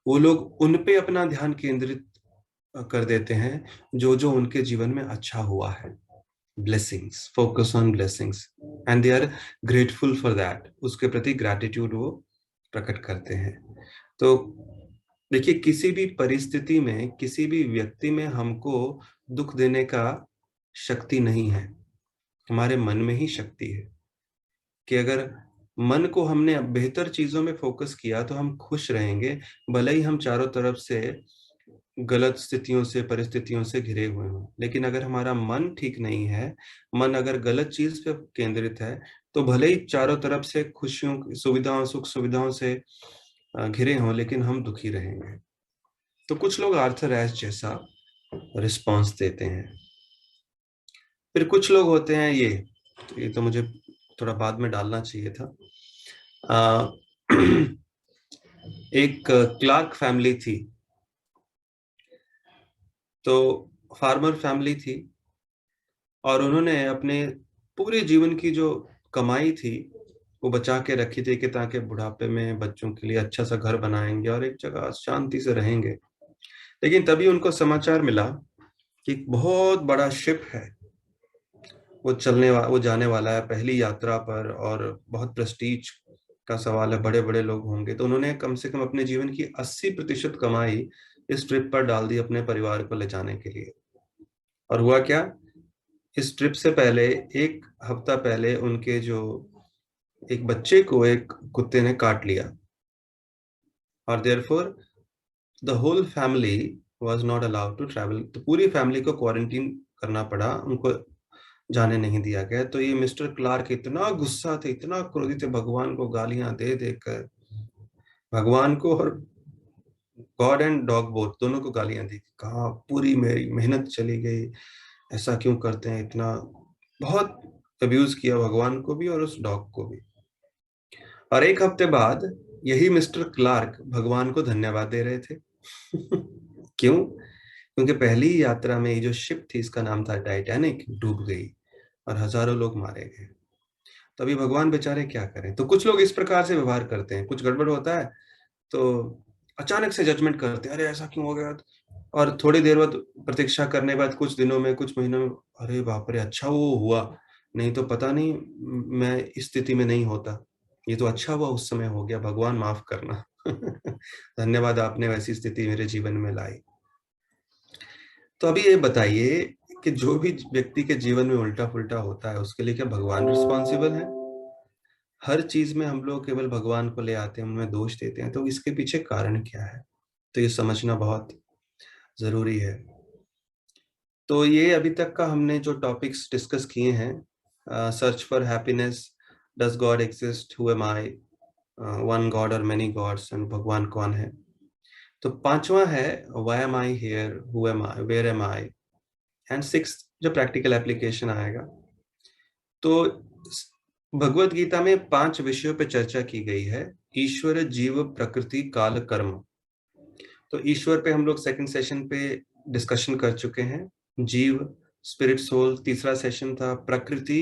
वो लोग उन पे अपना ध्यान केंद्रित कर देते हैं जो जो उनके जीवन में अच्छा हुआ है। blessings, focus on blessings and they are grateful for that। उसके प्रति gratitude वो प्रकट करते हैं। तो देखिए किसी भी परिस्थिति में, किसी भी व्यक्ति में हमको दुख देने का शक्ति नहीं है, हमारे मन में ही शक्ति है। कि अगर मन को हमने बेहतर चीजों में फोकस किया तो हम खुश रहेंगे, भले ही हम चारों तरफ से गलत स्थितियों से, परिस्थितियों से घिरे हुए हों। लेकिन अगर हमारा मन ठीक नहीं है, मन अगर गलत चीज पे केंद्रित है, तो भले ही चारों तरफ से खुशियों, सुविधाओं, सुख सुविधाओं से घिरे हों, लेकिन हम दुखी रहेंगे। तो कुछ लोग आर्थर एश जैसा रिस्पॉन्स देते हैं। फिर कुछ लोग होते हैं ये तो मुझे थोड़ा बाद में डालना चाहिए था। एक क्लार्क फैमिली थी, तो फार्मर फैमिली थी, और उन्होंने अपने पूरे जीवन की जो कमाई थी वो बचा के रखी थी कि ताकि बुढ़ापे में बच्चों के लिए अच्छा सा घर बनाएंगे और एक जगह शांति से रहेंगे। लेकिन तभी उनको समाचार मिला कि एक बहुत बड़ा शिप है, वो जाने वाला है पहली यात्रा पर, और बहुत प्रेस्टीज का सवाल है, बड़े बड़े लोग होंगे। तो उन्होंने कम से कम अपने जीवन की 80% कमाई इस ट्रिप पर डाल दी अपने परिवार को ले जाने के लिए। और हुआ क्या, इस ट्रिप से पहले, एक हफ्ता पहले, उनके जो एक बच्चे को एक कुत्ते ने काट लिया, और therefore the whole family was not allowed to travel. तो पूरी फैमिली को क्वारंटीन करना पड़ा, उनको जाने नहीं दिया गया। तो ये मिस्टर क्लार्क इतना गुस्सा थे, इतना क्रोधित थे, भगवान को गालियां दे देकर, भगवान को और गॉड एंड डॉग बोथ दोनों को गालियां दी। कहा पूरी मेरी मेहनत चली गई, ऐसा क्यों करते हैं, इतना बहुत अब्यूज किया भगवान को भी और उस डॉग को भी। और एक हफ्ते बाद यही मिस्टर क्लार्क भगवान को धन्यवाद दे रहे थे। क्यों? क्योंकि पहली यात्रा में ये जो शिप थी, इसका नाम था टाइटैनिक, डूब गई और हजारों लोग मारे गए। तो अभी भगवान बेचारे क्या करें। तो कुछ लोग इस प्रकार से व्यवहार करते हैं, कुछ गड़बड़ होता है तो अचानक से जजमेंट करते हैं, अरे ऐसा क्यों हो गया। और थोड़ी देर बाद प्रतीक्षा करने के बाद, कुछ दिनों में, कुछ महीनों में, अरे बाप रे, अच्छा वो हुआ, नहीं तो पता नहीं मैं इस स्थिति में नहीं होता। ये तो अच्छा हुआ उस समय हो गया, भगवान माफ करना। धन्यवाद, आपने वैसी स्थिति मेरे जीवन में लाई। तो अभी ये बताइए कि जो भी व्यक्ति के जीवन में उल्टा पुल्टा होता है, उसके लिए क्या भगवान रिस्पॉन्सिबल है? हर चीज में हम लोग केवल भगवान को ले आते हैं, उनमें दोष देते हैं, तो इसके पीछे कारण क्या है? तो ये समझना बहुत जरूरी है। तो ये अभी तक का हमने जो टॉपिक्स डिस्कस किए हैं, search for happiness, does God exist, who am I, one God और मेनी गॉड्स, एंड भगवान कौन है। तो पांचवा है why am I here, who am I, where am I, and sixth जो प्रैक्टिकल एप्लीकेशन आएगा। तो भगवत गीता में 5 विषयों पर चर्चा की गई है, ईश्वर, जीव, प्रकृति, काल, कर्म। तो ईश्वर पे हम लोग सेकंड सेशन पे डिस्कशन कर चुके हैं, जीव, स्पिरिट सोल तीसरा सेशन था, प्रकृति,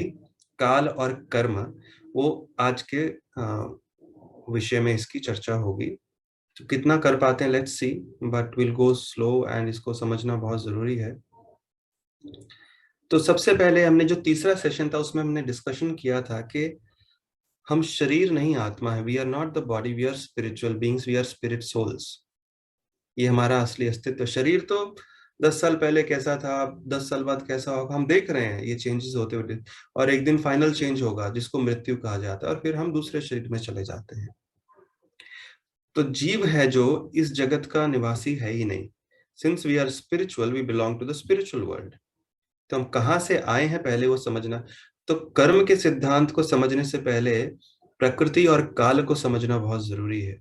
काल और कर्म वो आज के विषय में इसकी चर्चा होगी। तो कितना कर पाते हैं let's see, but will go slow, and इसको समझना बहुत जरूरी है। तो सबसे पहले हमने जो तीसरा सेशन था उसमें हमने डिस्कशन किया था कि हम शरीर नहीं आत्मा है, we are not the body, we are spiritual beings, we are spirit souls. ये हमारा असली अस्तित्व। शरीर तो 10 साल पहले कैसा था, 10 साल बाद कैसा होगा, हम देख रहे हैं ये चेंजेस होते हुए, और एक दिन फाइनल चेंज होगा जिसको मृत्यु कहा जाता है, और फिर हम दूसरे शरीर में चले जाते हैं। तो जीव है जो इस जगत का निवासी है ही नहीं। Since we are spiritual, we belong to the spiritual world. तो हम कहाँ से आए हैं पहले वो समझना। तो कर्म के सिद्धांत को समझने से पहले प्रकृति और काल को समझना बहुत जरूरी है,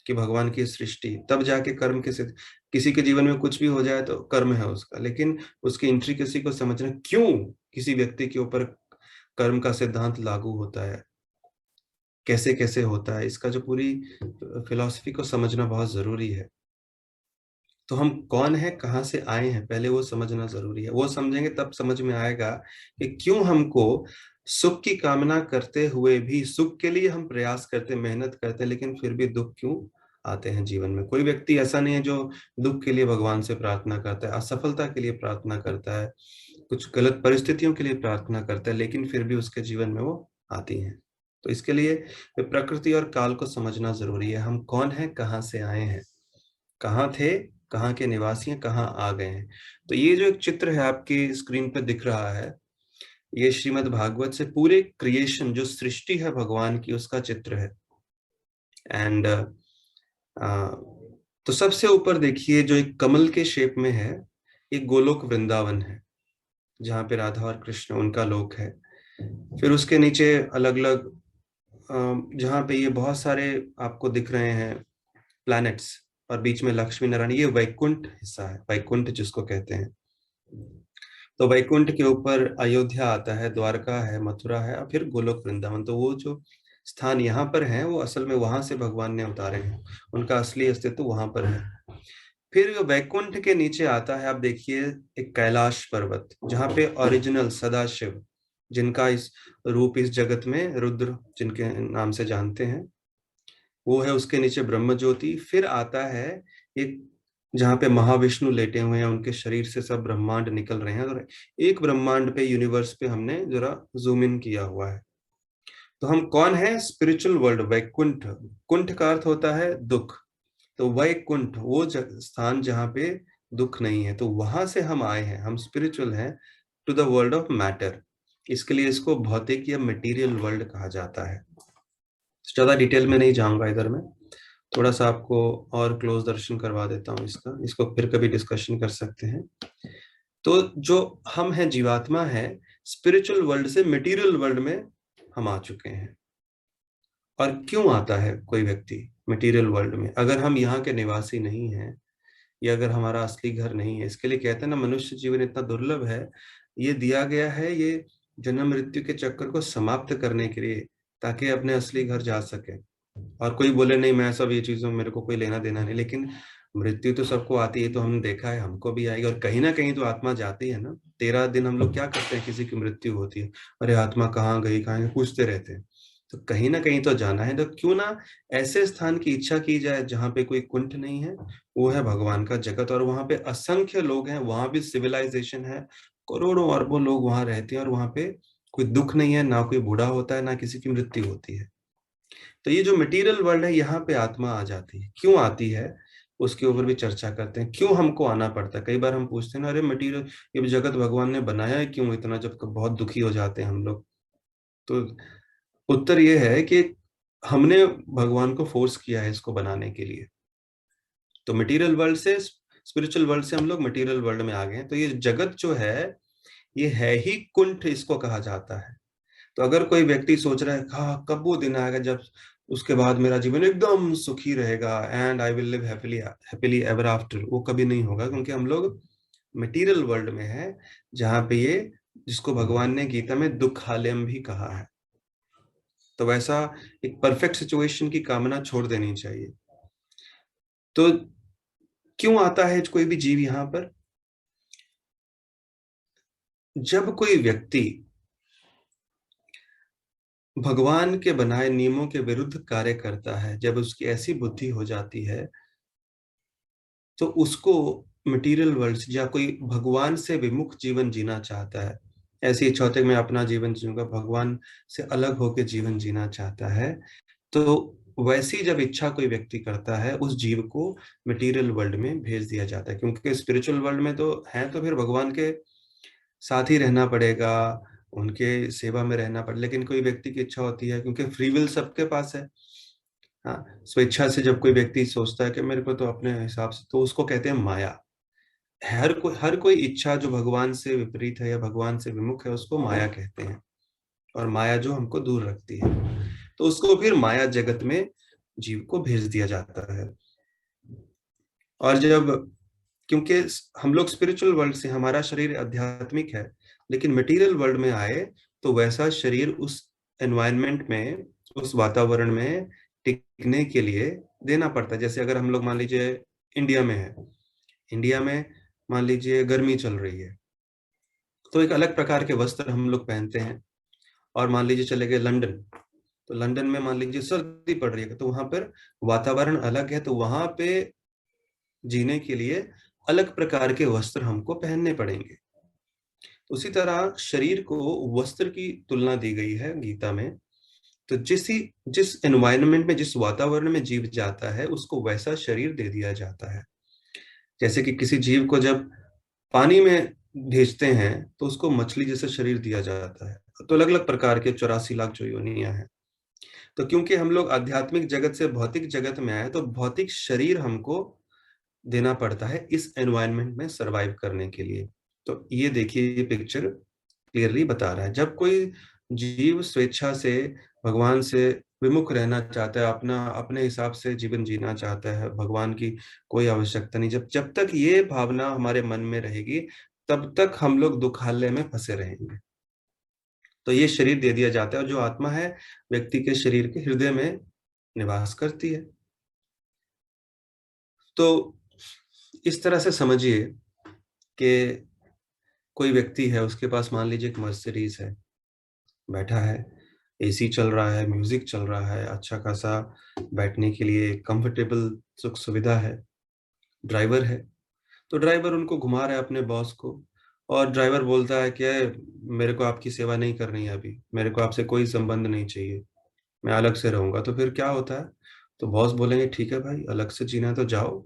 कि भगवान की सृष्टि, तब जाके कर्म के सिद्ध। किसी के जीवन में कुछ भी हो जाए तो कर्म है उसका, लेकिन उसकी इंट्रिकेसी को समझना, क्यों किसी व्यक्ति के ऊपर कर्म का सिद्धांत लागू होता है, कैसे कैसे होता है, इसका जो पूरी फिलॉसफी को समझना बहुत जरूरी है। तो हम कौन है, कहाँ से आए हैं, पहले वो समझना जरूरी है। वो समझेंगे तब समझ में आएगा कि क्यों हमको सुख की कामना करते हुए भी, सुख के लिए हम प्रयास करते, मेहनत करते, लेकिन फिर भी दुख क्यों आते हैं जीवन में। कोई व्यक्ति ऐसा नहीं है जो दुख के लिए भगवान से प्रार्थना करता है, असफलता के लिए प्रार्थना करता है, कुछ गलत परिस्थितियों के लिए प्रार्थना करता है, लेकिन फिर भी उसके जीवन में वो आती हैं। तो इसके लिए प्रकृति और काल को समझना जरूरी है। हम कौन है, कहाँ से आए हैं, कहाँ थे, कहाँ के निवासी हैं, कहाँ आ गए हैं। तो ये जो एक चित्र है आपकी स्क्रीन पर दिख रहा है, ये श्रीमद् भागवत से पूरे क्रिएशन, जो सृष्टि है भगवान की, उसका चित्र है। एंड तो सबसे ऊपर देखिए जो एक कमल के शेप में है, ये गोलोक वृंदावन है, जहाँ पे राधा और कृष्ण उनका लोक है। फिर उसके नीचे अलग अलग, जहाँ पे ये बहुत सारे आपको दिख रहे हैं प्लैनेट्स, और बीच में लक्ष्मी नारायण, ये वैकुंठ हिस्सा है, वैकुंठ जिसको कहते हैं। तो वैकुंठ के ऊपर अयोध्या आता है, द्वारका है, मथुरा है, और फिर गोलोक वृंदावन। तो वो जो स्थान यहाँ पर है वो असल में वहां से भगवान ने उतारे हैं, उनका असली अस्तित्व वहां पर है। फिर वैकुंठ के नीचे आता है, आप देखिए, एक कैलाश पर्वत, जहाँ पे ओरिजिनल सदाशिव, जिनका इस रूप इस जगत में रुद्र जिनके नाम से जानते हैं, वो है। उसके नीचे ब्रह्म ज्योति। फिर आता है एक जहाँ पे महाविष्णु लेटे हुए हैं, उनके शरीर से सब ब्रह्मांड निकल रहे हैं, और एक ब्रह्मांड पे, यूनिवर्स पे हमने जरा जूम इन किया हुआ है। तो हम कौन है? Spiritual world, Vaikuntha. कुंठ का अर्थ होता है दुख, तो वैकुंठ वो स्थान जहाँ पे दुख नहीं है, तो वहां से हम आए हैं, हम स्पिरिचुअल हैं to the world of matter. इसके लिए इसको भौतिक या मटेरियल वर्ल्ड कहा जाता है। ज्यादा डिटेल में नहीं जाऊंगा इधर में, थोड़ा सा आपको और क्लोज दर्शन करवा देता हूँ इसका, इसको फिर कभी डिस्कशन कर सकते हैं। तो जो हम हैं, जीवात्मा है, स्पिरिचुअल वर्ल्ड से मटेरियल वर्ल्ड में हम आ चुके हैं। और क्यों आता है कोई व्यक्ति मटेरियल वर्ल्ड में अगर हम यहाँ के निवासी नहीं हैं, या अगर हमारा असली घर नहीं है? इसके लिए कहते हैं ना, मनुष्य जीवन इतना दुर्लभ है, ये दिया गया है, ये जन्म मृत्यु के चक्कर को समाप्त करने के लिए, ताकि अपने असली घर जा सके। और कोई बोले नहीं, मैं सब ये चीजों मेरे को कोई लेना देना नहीं, लेकिन मृत्यु तो सबको आती है, तो हमने देखा है, हमको भी आएगी, और कहीं ना कहीं तो आत्मा जाती है ना। 13 दिन हम लोग क्या करते हैं, किसी की मृत्यु होती है, अरे आत्मा कहाँ गई, कहाँ गई, पूछते रहते हैं। तो कहीं ना कहीं तो जाना है, तो क्यों ना ऐसे स्थान की इच्छा की जाए जहाँ पे कोई कुंठ नहीं है। वो है भगवान का जगत, और वहां पे असंख्य लोग हैं, वहां भी सिविलाइजेशन है, करोड़ों अरबों लोग वहां रहते हैं, और वहां पे कोई दुख नहीं है, ना कोई बूढ़ा होता है, ना किसी की मृत्यु होती है। तो ये जो मटेरियल वर्ल्ड है, यहाँ पे आत्मा आ जाती है। क्यों आती है उसके ऊपर भी चर्चा करते हैं, क्यों हमको आना पड़ता है। कई बार हम पूछते हैं ना, अरे मटेरियल, ये जगत भगवान ने बनाया है क्यों इतना, जब बहुत दुखी हो जाते हैं हम लोग। तो उत्तर ये है कि हमने भगवान को फोर्स किया है इसको बनाने के लिए। तो मटेरियल वर्ल्ड से, स्पिरिचुअल वर्ल्ड से हम लोग मटेरियल वर्ल्ड में आ गए हैं। तो ये जगत जो है, ये है ही कुंठ, इसको कहा जाता है। तो अगर कोई व्यक्ति सोच रहा है, हाँ कब वो दिन आएगा जब उसके बाद मेरा जीवन एकदम सुखी रहेगा, and I will live happily happily ever after, वो कभी नहीं होगा, क्योंकि हम लोग मटेरियल वर्ल्ड में है, जहाँ पे ये, जिसको भगवान ने गीता में दुखालयम भी कहा है। तो वैसा एक परफेक्ट सिचुएशन की कामना छोड़ देनी चाहिए। तो क्यों आता है कोई भी जीव यहाँ पर? जब कोई व्यक्ति भगवान के बनाए नियमों के विरुद्ध कार्य करता है, जब उसकी ऐसी बुद्धि हो जाती है, तो उसको मटेरियल वर्ल्ड या कोई भगवान से विमुख जीवन जीना चाहता है, ऐसी इच्छा होती है मैं अपना जीवन जीऊंगा, भगवान से अलग होकर जीवन जीना चाहता है, तो वैसी जब इच्छा कोई व्यक्ति करता है, उस जीव को मटेरियल वर्ल्ड में भेज दिया जाता है। क्योंकि स्पिरिचुअल वर्ल्ड में तो है, तो फिर भगवान के साथ ही रहना पड़ेगा, उनके सेवा में रहना पड़ेगा। लेकिन कोई व्यक्ति की इच्छा होती है, क्योंकि फ्री विल सबके पास है, हाँ, स्वेच्छा से जब कोई व्यक्ति सोचता है कि मेरे को तो अपने हिसाब से, तो उसको कहते हैं माया। हर कोई इच्छा जो भगवान से विपरीत है या भगवान से विमुख है, उसको माया कहते हैं। और माया जो हमको दूर रखती है, तो उसको फिर माया जगत में जीव को भेज दिया जाता है। और जब, क्योंकि हम लोग स्पिरिचुअल वर्ल्ड से, हमारा शरीर आध्यात्मिक है, लेकिन मटेरियल वर्ल्ड में आए तो वैसा शरीर उस एनवायरनमेंट में, उस वातावरण में टिकने के लिए देना पड़ता है। जैसे अगर हम लोग मान लीजिए इंडिया में है, इंडिया में मान लीजिए गर्मी चल रही है, तो एक अलग प्रकार के वस्त्र हम लोग पहनते हैं। और मान लीजिए चले गए लंदन, तो लंदन में मान लीजिए सर्दी पड़ रही है, तो वहां पर वातावरण अलग है, तो वहां पे जीने के लिए अलग प्रकार के वस्त्र हमको पहनने पड़ेंगे। उसी तरह शरीर को वस्त्र की तुलना दी गई है गीता में। तो जिस एनवायरनमेंट में, जिस वातावरण में जीव जाता है, उसको वैसा शरीर दे दिया जाता है। जैसे कि किसी जीव को जब पानी में भेजते हैं, तो उसको मछली जैसा शरीर दिया जाता है। तो अलग अलग प्रकार के 84 लाख जो योनियां हैं। तो क्योंकि हम लोग आध्यात्मिक जगत से भौतिक जगत में आए, तो भौतिक शरीर हमको देना पड़ता है इस एनवायरनमेंट में सरवाइव करने के लिए। तो ये देखिए, ये पिक्चर क्लियरली बता रहा है, जब कोई जीव स्वेच्छा से भगवान से विमुख रहना चाहता है, अपना अपने हिसाब से जीवन जीना चाहता है, भगवान की कोई आवश्यकता नहीं, जब तक ये भावना हमारे मन में रहेगी, तब तक हम लोग दुखालय में फंसे रहेंगे। तो ये शरीर दे दिया जाता है, और जो आत्मा है व्यक्ति के शरीर के हृदय में निवास करती है। तो इस तरह से समझिए कि कोई व्यक्ति है, उसके पास मान लीजिए एक मर्सिडीज है, बैठा है, एसी चल रहा है, म्यूजिक चल रहा है, अच्छा खासा बैठने के लिए कंफर्टेबल सुख सुविधा है, ड्राइवर है। तो ड्राइवर उनको घुमा रहा है अपने बॉस को, और ड्राइवर बोलता है कि मेरे को आपकी सेवा नहीं करनी है, अभी मेरे को आपसे कोई संबंध नहीं चाहिए, मैं अलग से रहूंगा। तो फिर क्या होता है, तो बॉस बोलेंगे ठीक है भाई, अलग से जीना है तो जाओ।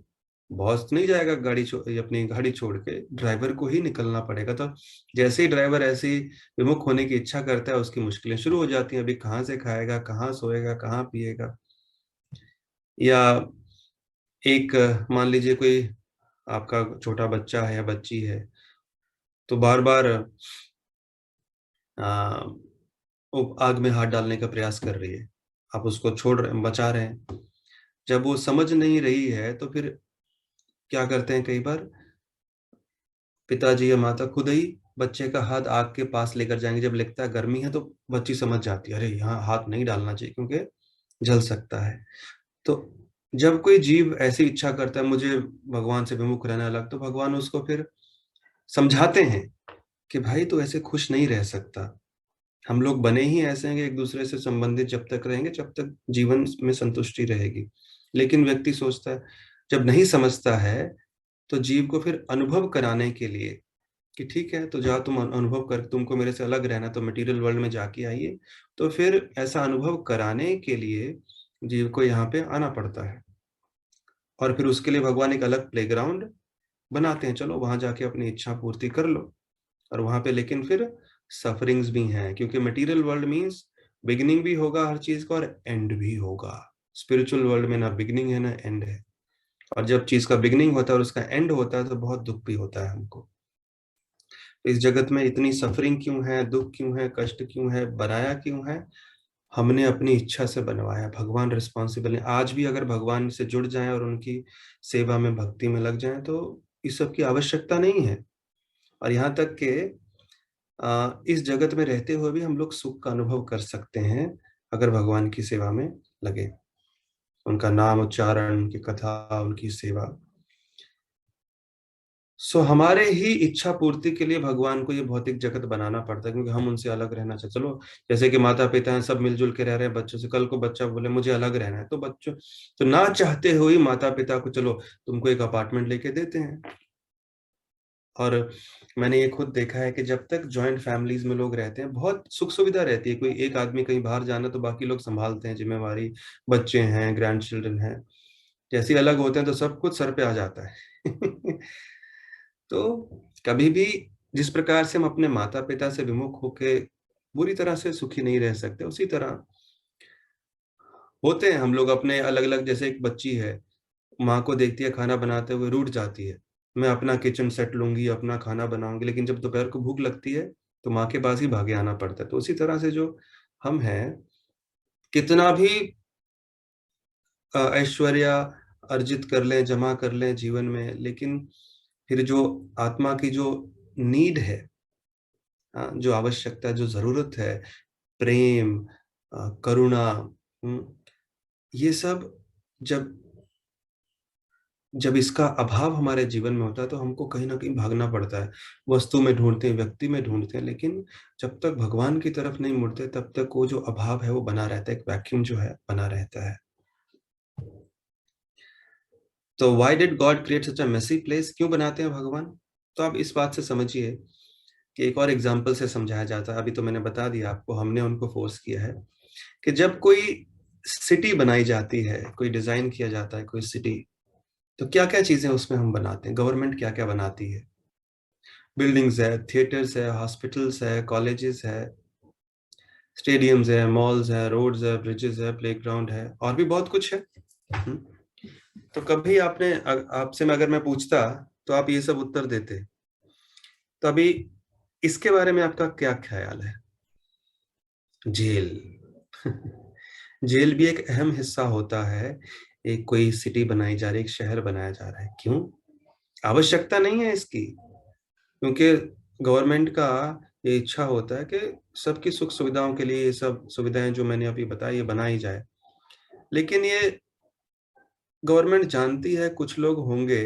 बॉस नहीं जाएगा अपनी गाड़ी छोड़ के, ड्राइवर को ही निकलना पड़ेगा। तो जैसे ही ड्राइवर ऐसे ही विमुख होने की इच्छा करता है, उसकी मुश्किलें शुरू हो जाती हैं। अभी कहाँ से खाएगा, कहाँ सोएगा, कहाँ पिएगा। या एक मान लीजिए कोई आपका छोटा बच्चा है या बच्ची है, तो बार बार वो आग में हाथ डालने का प्रयास कर रही है, आप उसको छोड़ रहे, बचा रहे हैं। जब वो समझ नहीं रही है तो फिर क्या करते हैं, कई बार पिताजी या माता खुद ही बच्चे का हाथ आग के पास लेकर जाएंगे। जब लगता है गर्मी है तो बच्ची समझ जाती है, अरे यहाँ हाथ नहीं डालना चाहिए क्योंकि जल सकता है। तो जब कोई जीव ऐसी इच्छा करता है मुझे भगवान से विमुख रहना अलग, तो भगवान उसको फिर समझाते हैं कि भाई तू ऐसे खुश नहीं रह सकता। हम लोग बने ही ऐसे हैं कि एक दूसरे से संबंधित जब तक रहेंगे, जब तक जीवन में संतुष्टि रहेगी। लेकिन व्यक्ति सोचता है, जब नहीं समझता है, तो जीव को फिर अनुभव कराने के लिए कि ठीक है तो जाओ तुम अनुभव कर, तुमको मेरे से अलग रहना तो मटेरियल वर्ल्ड में जाके आइए। तो फिर ऐसा अनुभव कराने के लिए जीव को यहाँ पे आना पड़ता है, और फिर उसके लिए भगवान एक अलग प्लेग्राउंड बनाते हैं, चलो वहां जाके अपनी इच्छा पूर्ति कर लो। और वहां पे लेकिन फिर सफरिंग्स भी हैं, क्योंकि मटेरियल वर्ल्ड मीन्स बिगिनिंग भी होगा हर चीज का और एंड भी होगा। स्पिरिचुअल वर्ल्ड में ना बिगिनिंग है ना एंड है। और जब चीज का बिगिनिंग होता है और उसका एंड होता है तो बहुत दुख भी होता है हमको। इस जगत में इतनी सफरिंग क्यों है, दुख क्यों है, कष्ट क्यों है, बनाया क्यों है? हमने अपनी इच्छा से बनवाया। भगवान रिस्पॉन्सिबल है। आज भी अगर भगवान से जुड़ जाएं और उनकी सेवा में भक्ति में लग जाएं तो इस सब की आवश्यकता नहीं है। और यहाँ तक कि इस जगत में रहते हुए भी हम लोग सुख का अनुभव कर सकते हैं अगर भगवान की सेवा में लगे, उनका नाम उच्चारण, उनकी कथा, उनकी सेवा। सो हमारे ही इच्छा पूर्ति के लिए भगवान को ये भौतिक जगत बनाना पड़ता है, क्योंकि हम उनसे अलग रहना चाहते। चलो जैसे कि माता पिता हैं, सब मिलजुल के रह रहे हैं बच्चों से, कल को बच्चा बोले मुझे अलग रहना है, तो बच्चों तो ना चाहते हुए माता पिता को चलो तुमको एक अपार्टमेंट लेके देते हैं। और मैंने ये खुद देखा है कि जब तक जॉइंट फैमिलीज में लोग रहते हैं बहुत सुख सुविधा रहती है। कोई एक आदमी कहीं बाहर जाना तो बाकी लोग संभालते हैं जिम्मेवारी, बच्चे हैं, ग्रैंड चिल्ड्रन हैं। जैसे ही अलग होते हैं तो सब कुछ सर पे आ जाता है। तो कभी भी जिस प्रकार से हम अपने माता पिता से विमुख होके बुरी तरह से सुखी नहीं रह सकते, उसी तरह होते हैं हम लोग अपने अलग अलग। जैसे एक बच्ची है, माँ को देखती है खाना बनाते हुए, रूठ जाती है, मैं अपना किचन सेट लूंगी, अपना खाना बनाऊंगी, लेकिन जब दोपहर को भूख लगती है तो माँ के पास ही भागे आना पड़ता है। तो उसी तरह से जो हम हैं, कितना भी ऐश्वर्य अर्जित कर लें, जमा कर लें जीवन में, लेकिन फिर जो आत्मा की जो नीड है, जो आवश्यकता, जो जरूरत है, प्रेम, करुणा, ये सब जब जब इसका अभाव हमारे जीवन में होता है तो हमको कहीं ना कहीं भागना पड़ता है। वस्तु में ढूंढते हैं, व्यक्ति में ढूंढते हैं, लेकिन जब तक भगवान की तरफ नहीं मुड़ते तब तक वो जो अभाव है वो बना रहता है, एक वैक्यूम जो है बना रहता है। तो why did God create such a messy place? क्यों बनाते हैं भगवान? तो आप इस बात से समझिए कि एक और एग्जाम्पल से समझाया जाता है। अभी तो मैंने बता दिया आपको, हमने उनको फोर्स किया है कि जब कोई सिटी बनाई जाती है, कोई डिजाइन किया जाता है कोई सिटी, तो क्या क्या चीजें उसमें हम बनाते हैं, गवर्नमेंट क्या क्या बनाती है? बिल्डिंग्स है, थिएटर्स है, हॉस्पिटल्स है, कॉलेजेस है, स्टेडियम्स है, मॉल्स है, रोड्स है, ब्रिजेस है, प्लेग्राउंड है, और भी बहुत कुछ है। तो कभी आपसे मैं अगर मैं पूछता तो आप ये सब उत्तर देते, तो अभी इसके बारे में आपका क्या ख्याल है? जेल। जेल भी एक अहम हिस्सा होता है। एक कोई सिटी बनाई जा रही है, एक शहर बनाया जा रहा है, क्यों? आवश्यकता नहीं है इसकी, क्योंकि गवर्नमेंट का ये इच्छा होता है कि सबकी सुख सुविधाओं के लिए ये सब सुविधाएं जो मैंने अभी बताई ये बनाई जाए। लेकिन ये गवर्नमेंट जानती है कुछ लोग होंगे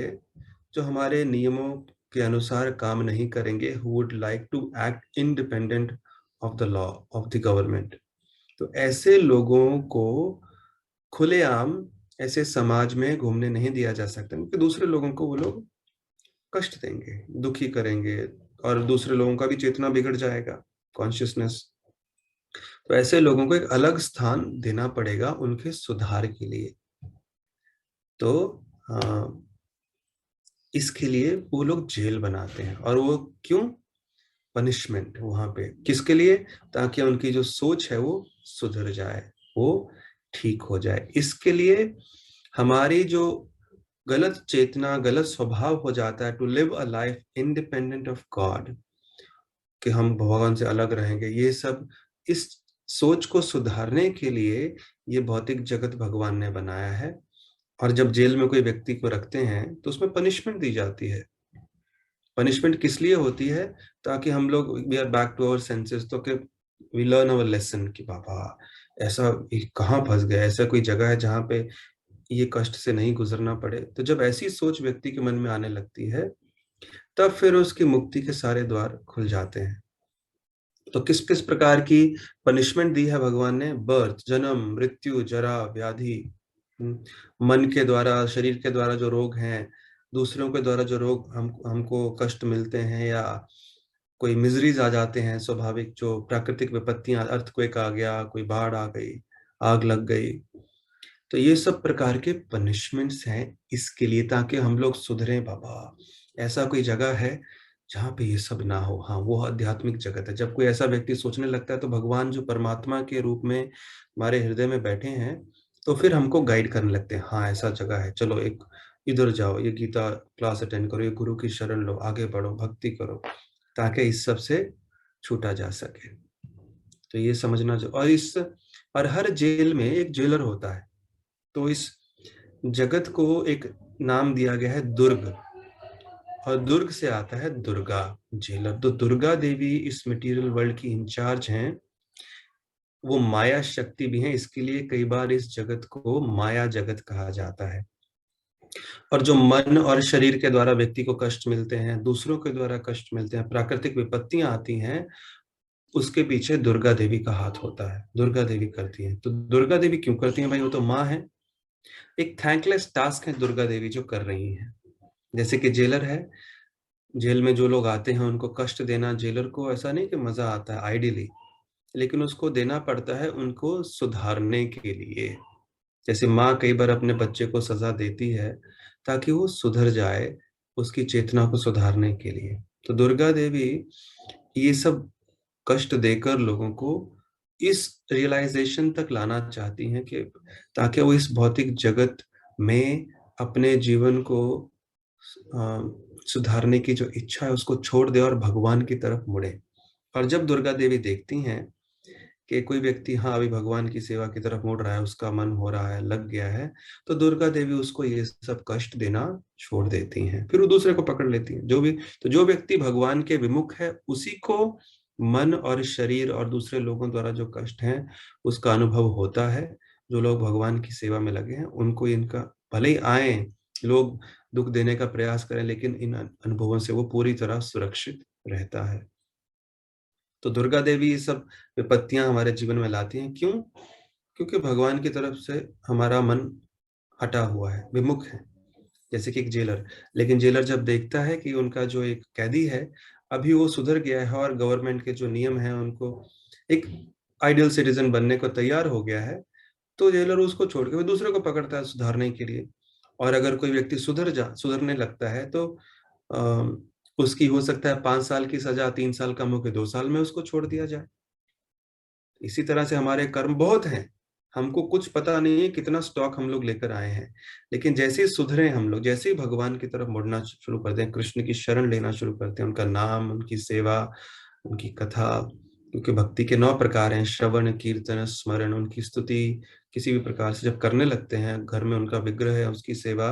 जो हमारे नियमों के अनुसार काम नहीं करेंगे, who would like to act independent of the law of the government। तो ऐसे लोगों को खुलेआम ऐसे समाज में घूमने नहीं दिया जा सकता, क्योंकि दूसरे लोगों को वो लोग कष्ट देंगे, दुखी करेंगे, और दूसरे लोगों का भी चेतना बिगड़ जाएगा, कॉन्शियसनेस। तो ऐसे लोगों को एक अलग स्थान देना पड़ेगा उनके सुधार के लिए। तो इसके लिए वो लोग जेल बनाते हैं, और वो क्यों? पनिशमेंट वहां पे किसके लिए? ताकि उनकी जो सोच है वो सुधर जाए, वो ठीक हो जाए। इसके लिए हमारी जो गलत चेतना, गलत स्वभाव हो जाता है, to live a life independent of God, कि हम भगवान से अलग रहेंगे, ये सब इस सोच को सुधारने के लिए ये भौतिक जगत भगवान ने बनाया है। और जब जेल में कोई व्यक्ति को रखते हैं तो उसमें पनिशमेंट दी जाती है। पनिशमेंट किस लिए होती है? ताकि हम लोग we are back to our senses, तो कि वी लर्न आवर लेसन कि बाबा ऐसा कहाँ फंस गया, ऐसा कोई जगह है जहाँ पे ये कष्ट से नहीं गुजरना पड़े। तो जब ऐसी सोच व्यक्ति के मन में आने लगती है तब फिर उसकी मुक्ति के सारे द्वार खुल जाते हैं। तो किस किस प्रकार की पनिशमेंट दी है भगवान ने? बर्थ, जन्म, मृत्यु, जरा, व्याधि, मन के द्वारा, शरीर के द्वारा जो रोग हैं, दूसरों के द्वारा जो रोग हमको कष्ट मिलते हैं, या कोई मिजरीज आ जाते हैं, स्वाभाविक जो प्राकृतिक विपत्तियां, अर्थक्वेक आ गया, कोई बाढ़ आ गई, आग लग गई। तो ये सब प्रकार के पनिशमेंट्स हैं इसके लिए, ताकि हम लोग सुधरें। बाबा ऐसा कोई जगह है जहाँ पे ये सब ना हो। हाँ, वो आध्यात्मिक जगत है। जब कोई ऐसा व्यक्ति सोचने लगता है तो भगवान जो परमात्मा के रूप में हमारे हृदय में बैठे हैं, तो फिर हमको गाइड करने लगते हैं। हाँ, ऐसा जगह है, चलो एक इधर जाओ, ये गीता क्लास अटेंड करो, ये गुरु की शरण लो, आगे बढ़ो, भक्ति करो, ताकि इस सब से छूटा जा सके। तो ये समझना जो, और हर जेल में एक जेलर होता है। तो इस जगत को एक नाम दिया गया है दुर्ग, और दुर्ग से आता है दुर्गा, जेलर। तो दुर्गा देवी इस मटेरियल वर्ल्ड की इंचार्ज हैं। वो माया शक्ति भी हैं, इसके लिए कई बार इस जगत को माया जगत कहा जाता है। और जो मन और शरीर के द्वारा व्यक्ति को कष्ट मिलते हैं, दूसरों के द्वारा कष्ट मिलते हैं, प्राकृतिक विपत्तियां आती हैं, उसके पीछे दुर्गा देवी का हाथ होता है। दुर्गा देवी करती हैं। तो दुर्गा देवी क्यों करती हैं भाई? वो तो माँ है। एक थैंकलेस टास्क है दुर्गा देवी जो कर रही हैं। जैसे कि जेलर है, जेल में जो लोग आते हैं उनको कष्ट देना, जेलर को ऐसा नहीं कि मजा आता है आइडियली, लेकिन उसको देना पड़ता है उनको सुधारने के लिए। जैसे माँ कई बार अपने बच्चे को सजा देती है ताकि वो सुधर जाए, उसकी चेतना को सुधारने के लिए। तो दुर्गा देवी ये सब कष्ट देकर लोगों को इस रियलाइजेशन तक लाना चाहती हैं कि ताकि वो इस भौतिक जगत में अपने जीवन को सुधारने की जो इच्छा है उसको छोड़ दे और भगवान की तरफ मुड़े। और जब दुर्गा देवी देखती हैं कि कोई व्यक्ति हाँ अभी भगवान की सेवा की तरफ मुड़ रहा है, उसका मन हो रहा है, लग गया है, तो दुर्गा देवी उसको ये सब कष्ट देना छोड़ देती हैं, फिर वो दूसरे को पकड़ लेती हैं। जो व्यक्ति भगवान के विमुख है उसी को मन और शरीर और दूसरे लोगों द्वारा जो कष्ट है उसका अनुभव होता है। जो लोग भगवान की सेवा में लगे हैं उनको इनका भले ही आए लोग दुख देने का प्रयास करें, लेकिन इन अनुभवों से वो पूरी तरह सुरक्षित रहता है। तो दुर्गा देवी ये सब विपत्तियां हमारे जीवन में लाती हैं। क्यों? क्योंकि भगवान की तरफ से हमारा मन हटा हुआ है, विमुख है। जैसे कि एक जेलर, लेकिन जेलर जब देखता है कि उनका जो एक कैदी है अभी वो सुधर गया है और गवर्नमेंट के जो नियम है उनको एक आइडियल सिटीजन बनने को तैयार हो गया है, तो जेलर उसको छोड़ के वो दूसरे को पकड़ता है सुधारने के लिए। और अगर कोई व्यक्ति सुधरने लगता है तो उसकी हो सकता है 5 साल की सजा 3 साल कम होकर 2 साल में उसको छोड़ दिया जाए। इसी तरह से हमारे कर्म बहुत हैं, हमको कुछ पता नहीं है कितना स्टॉक हम लोग लेकर आए हैं, लेकिन जैसे ही सुधरे हम लोग, जैसे ही भगवान की तरफ मुड़ना शुरू करते हैं, कृष्ण की शरण लेना शुरू करते हैं, उनका नाम, उनकी सेवा, उनकी कथा, क्योंकि भक्ति के 9 प्रकार हैं, श्रवण, कीर्तन, स्मरण, उनकी स्तुति किसी भी प्रकार से जब करने लगते हैं, घर में उनका विग्रह है उसकी सेवा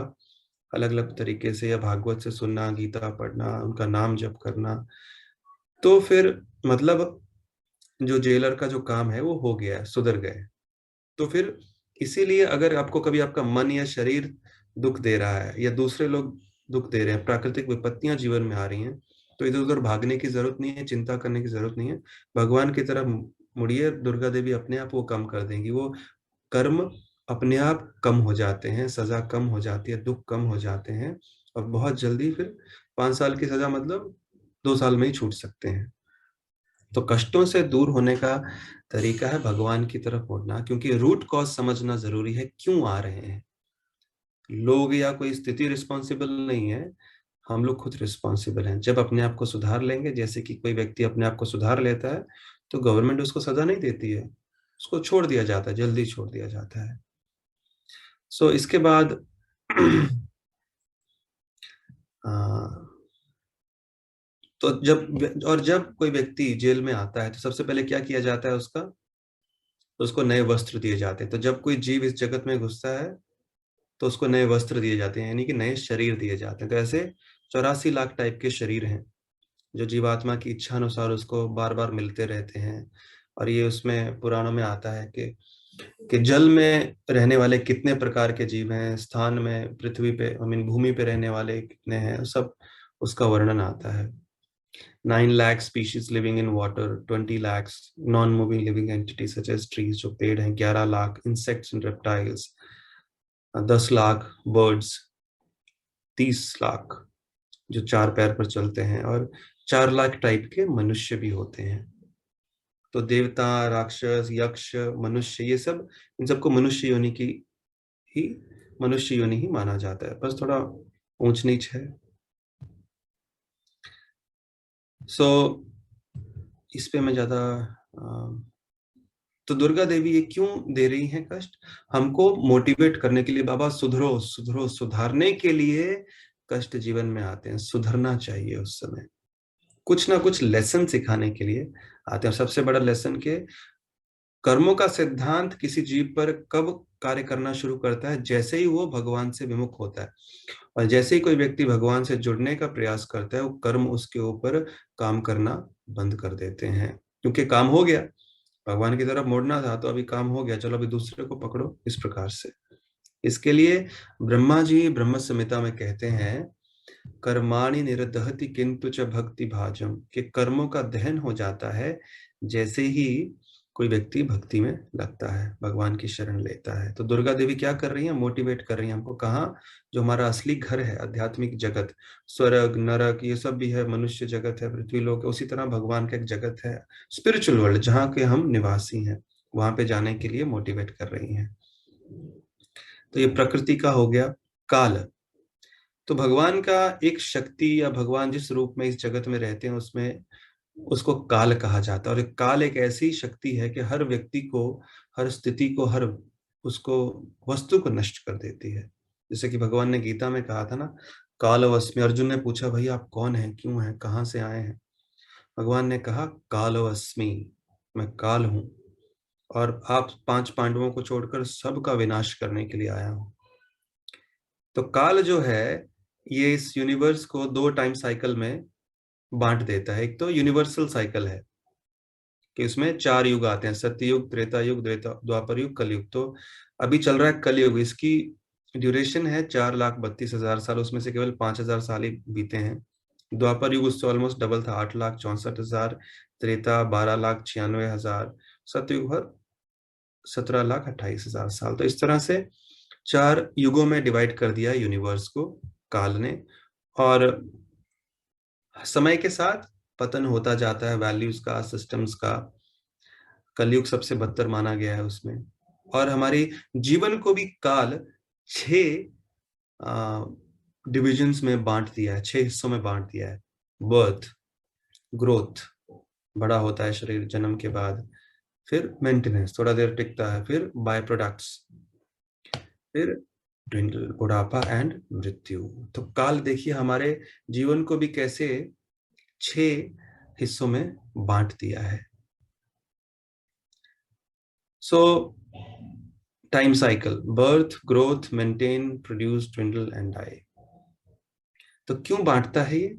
अलग अलग तरीके से, या भागवत से सुनना, गीता पढ़ना, उनका नाम जप करना, तो फिर मतलब जो जेलर का जो काम है वो हो गया, सुधर गए। तो फिर इसीलिए अगर आपको कभी आपका मन या शरीर दुख दे रहा है या दूसरे लोग दुख दे रहे हैं, प्राकृतिक विपत्तियां जीवन में आ रही हैं, तो इधर उधर भागने की जरूरत नहीं है, चिंता करने की जरूरत नहीं है। भगवान की तरफ मुड़िए, दुर्गा देवी अपने आप वो कम कर देंगी। वो कर्म अपने आप कम हो जाते हैं, सजा कम हो जाती है, दुख कम हो जाते हैं, और बहुत जल्दी फिर 5 साल की सजा मतलब 2 साल में ही छूट सकते हैं। तो कष्टों से दूर होने का तरीका है भगवान की तरफ मुड़ना, क्योंकि रूट कॉज समझना जरूरी है, क्यों आ रहे हैं लोग या कोई स्थिति रिस्पॉन्सिबल नहीं है, हम लोग खुद रिस्पॉन्सिबल हैं। जब अपने आप को सुधार लेंगे, जैसे कि कोई व्यक्ति अपने आप को सुधार लेता है, तो गवर्नमेंट उसको सजा नहीं देती है, उसको छोड़ दिया जाता है, जल्दी छोड़ दिया जाता है। सो इसके बाद तो जब कोई व्यक्ति जेल में आता है तो सबसे पहले क्या किया जाता है उसका, तो उसको नए वस्त्र दिए जाते हैं। तो जब कोई जीव इस जगत में घुसता है तो उसको नए वस्त्र दिए जाते हैं, यानी कि नए शरीर दिए जाते हैं। तो ऐसे 84 लाख टाइप के शरीर हैं जो जीवात्मा की इच्छा अनुसार उसको बार बार मिलते रहते हैं। और ये उसमें पुराणों में आता है कि जल में रहने वाले कितने प्रकार के जीव हैं, स्थान में पृथ्वी पे आई मीन भूमि पे रहने वाले कितने हैं, सब उसका वर्णन आता है। 9 lakh species living in water, 20 lakh non moving living entities such as trees जो पेड़ हैं, 11 lakh insects and reptiles, 10 lakh birds, 30 lakh जो 4 पैर पर चलते हैं, और 4 लाख टाइप के मनुष्य भी होते हैं। तो देवता, राक्षस, यक्ष, मनुष्य, ये सब, इन सबको ही मनुष्य योनि ही माना जाता है, बस थोड़ा ऊंच नीच है। सो इस पे मैं ज्यादा तो दुर्गा देवी ये क्यों दे रही हैं कष्ट? हमको मोटिवेट करने के लिए, बाबा सुधरो सुधरो, सुधारने के लिए कष्ट जीवन में आते हैं, सुधरना चाहिए उस समय, कुछ ना कुछ लेसन सिखाने के लिए आते हैं। सबसे बड़ा लेसन के कर्मों का सिद्धांत किसी जीव पर कब कार्य करना शुरू करता है, जैसे ही वो भगवान से विमुख होता है, और जैसे ही कोई व्यक्ति भगवान से जुड़ने का प्रयास करता है, वो कर्म उसके ऊपर काम करना बंद कर देते हैं, क्योंकि काम हो गया, भगवान की तरफ मुड़ना था तो अभी काम हो गया, चलो अभी दूसरे को पकड़ो, इस प्रकार से। इसके लिए ब्रह्मा जी ब्रह्म संहिता में कहते हैं, कर्माणि निरदहति किंतु च भक्ति भाजम, कि कर्मों का दहन हो जाता है जैसे ही कोई व्यक्ति भक्ति में लगता है, भगवान की शरण लेता है। तो दुर्गा देवी क्या कर रही है, मोटिवेट कर रही है हमको, कहाँ, जो हमारा असली घर है, आध्यात्मिक जगत, स्वर्ग नरक ये सब भी है, मनुष्य जगत है, पृथ्वी लोक है, उसी तरह भगवान का एक जगत है, स्पिरिचुअल वर्ल्ड, जहाँ के हम निवासी हैं, वहां पे जाने के लिए मोटिवेट कर रही हैं। तो ये प्रकृति का हो गया। काल, तो भगवान का एक शक्ति या भगवान जिस रूप में इस जगत में रहते हैं उसमें उसको काल कहा जाता है। और काल एक ऐसी शक्ति है कि हर व्यक्ति को, हर स्थिति को, हर उसको वस्तु को नष्ट कर देती है। जैसे कि भगवान ने गीता में कहा था ना, कालवस्मि। अर्जुन ने पूछा, भाई आप कौन हैं, क्यों हैं, कहाँ से आए हैं? भगवान ने कहा, कालवस्मि, मैं काल हूं, और आप 5 पांडवों को छोड़कर सबका विनाश करने के लिए आया हूं। तो काल जो है ये इस यूनिवर्स को 2 टाइम साइकिल में बांट देता है। एक तो यूनिवर्सल साइकिल है कि उसमें 4 युग आते हैं, सत्ययुग, त्रेता युग, द्वापर युग, कलयुग। तो अभी चल रहा है कलयुग, इसकी ड्यूरेशन है 4,32,000 साल, उसमें से केवल 5,000 साल ही बीते हैं। द्वापर युग उससे ऑलमोस्ट डबल था, 8,64,000, त्रेता 12,96,000, सतयुग 17,28,000 साल। तो इस तरह से 4 युगों में डिवाइड कर दिया यूनिवर्स को काल ने। और समय के साथ पतन होता जाता है वैल्यूज का, सिस्टम्स का। कलयुग सबसे बदतर माना गया है उसमें। और हमारी जीवन को भी काल 6 डिविजन्स में बांट दिया है, 6 हिस्सों में बांट दिया है। बर्थ, ग्रोथ, बड़ा होता है शरीर जन्म के बाद, फिर मेंटेनेंस, थोड़ा देर टिकता है, फिर बाय प्रोडक्ट्स, फिर ड्विंडल, बुढ़ापा एंड मृत्यु। तो काल देखिए हमारे जीवन को भी कैसे 6 हिस्सों में बांट दिया है। So time cycle, birth, growth, maintain, produce, dwindle and die. तो क्यों बांटता है ये?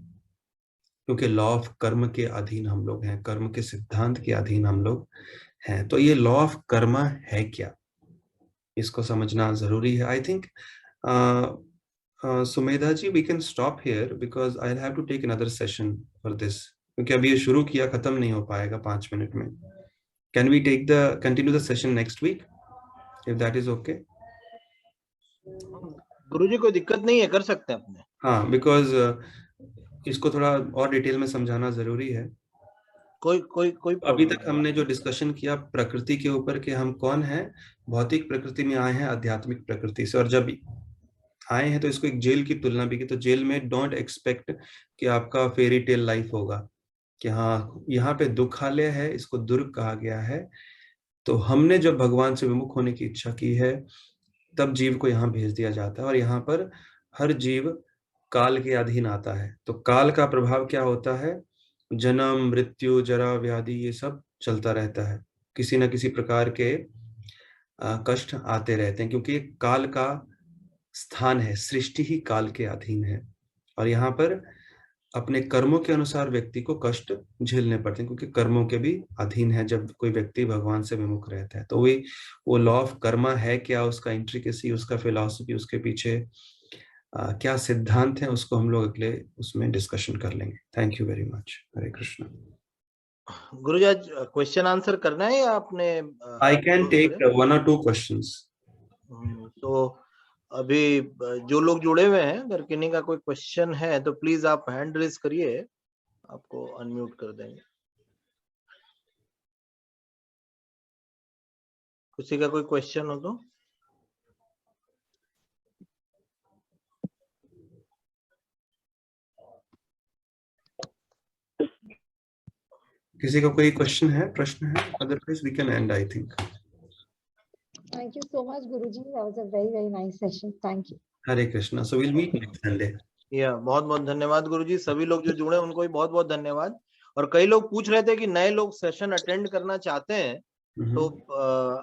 क्योंकि लॉ ऑफ कर्म के अधीन हम लोग हैं, कर्म के सिद्धांत के अधीन हम लोग हैं। तो ये लॉ ऑफ कर्म है क्या, इसको समझना जरूरी है। I think Sumedha ji, we can stop here because I have to take another session for this, क्योंकि अभी ये शुरू किया, खत्म नहीं हो पाएगा 5 मिनट में। Can we continue the session next week if that is okay? Guruji कोई दिक्कत नहीं है, कर सकते हैं अपने। हाँ, बिकॉज इसको थोड़ा और डिटेल में समझाना जरूरी है। कोई अभी तक हमने जो डिस्कशन किया प्रकृति के ऊपर कि हम कौन हैं, भौतिक प्रकृति में आए हैं आध्यात्मिक प्रकृति से, और जब आए हैं तो इसको एक जेल की तुलना भी की। तो जेल में डोंट एक्सपेक्ट कि आपका फेरी टेल लाइफ होगा, कि हाँ यहाँ पे दुखालय है, इसको दुर्ग कहा गया है। तो हमने जब भगवान से विमुख होने की इच्छा की है तब जीव को यहाँ भेज दिया जाता है, और यहाँ पर हर जीव काल के अधीन आता है। तो काल का प्रभाव क्या होता है, जन्म मृत्यु जरा व्याधि ये सब चलता रहता है, किसी न किसी प्रकार के कष्ट आते रहते हैं, क्योंकि काल का स्थान है, सृष्टि ही काल के अधीन है। और यहाँ पर अपने कर्मों के अनुसार व्यक्ति को कष्ट झेलने पड़ते हैं, क्योंकि कर्मों के भी अधीन है जब कोई व्यक्ति भगवान से विमुख रहता है। तो वो लॉ ऑफ कर्मा है क्या, उसका इंट्रिकेसी, उसका फिलॉसफी, उसके पीछे क्या सिद्धांत है, उसको हम लोग अगले उसमें डिस्कशन कर लेंगे। Thank you very much. Hare Krishna. Guruji आज क्वेश्चन आंसर करना है या आपने? I can take 1 or 2 questions. तो अभी जो लोग जुड़े हुए हैं, अगर किन्हीं का कोई क्वेश्चन है तो प्लीज आप हैंड रेज करिए, आपको अनम्यूट कर देंगे। किसी का कोई क्वेश्चन हो तो? किसी का कोई क्वेश्चन है, प्रश्न है? Otherwise we can end I think. Thank you so much, Guruji. That was a very, very nice session. Thank you. Hare Krishna. So will meet next Sunday. या बहुत बहुत धन्यवाद गुरुजी। सभी लोग जो जुड़े उनको भी बहुत बहुत धन्यवाद। और कई लोग पूछ रहे थे कि नए लोग सेशन अटेंड करना चाहते हैं तो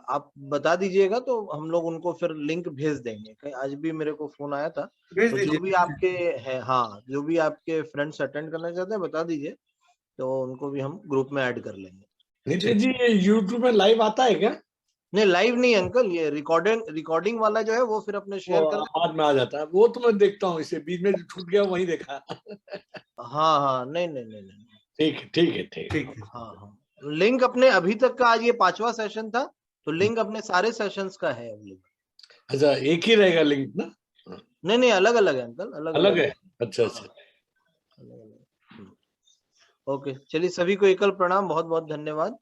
आप बता दीजिएगा, तो हम लोग उनको फिर लिंक भेज देंगे। आज भी मेरे को फोन आया था, तो जो भी आपके है, हाँ, जो भी आपके फ्रेंड्स अटेंड करना चाहते हैं बता दीजिए, तो उनको भी हम ग्रुप में ऐड कर लेंगे। नितिन जी, ये यूट्यूब में लाइव आता है क्या? नहीं, लाइव नहीं अंकल, ये रिकॉर्डिंग वाला जो है वो फिर अपने शेयर कर बाद में आ जाता है। वो तो मैं देखता हूँ, इसे बीच में जो छूट गया वही देखा। हाँ, नहीं। ठीक है। हाँ, लिंक अपने अभी तक का, आज ये 5वां सेशन था, तो लिंक अपने सारे सेशंस का है अवेलेबल। अच्छा, एक ही रहेगा लिंक ना? नहीं, अलग अलग है अंकल, अलग है। अच्छा। ओके, चलिए सभी को एकल प्रणाम, बहुत बहुत धन्यवाद।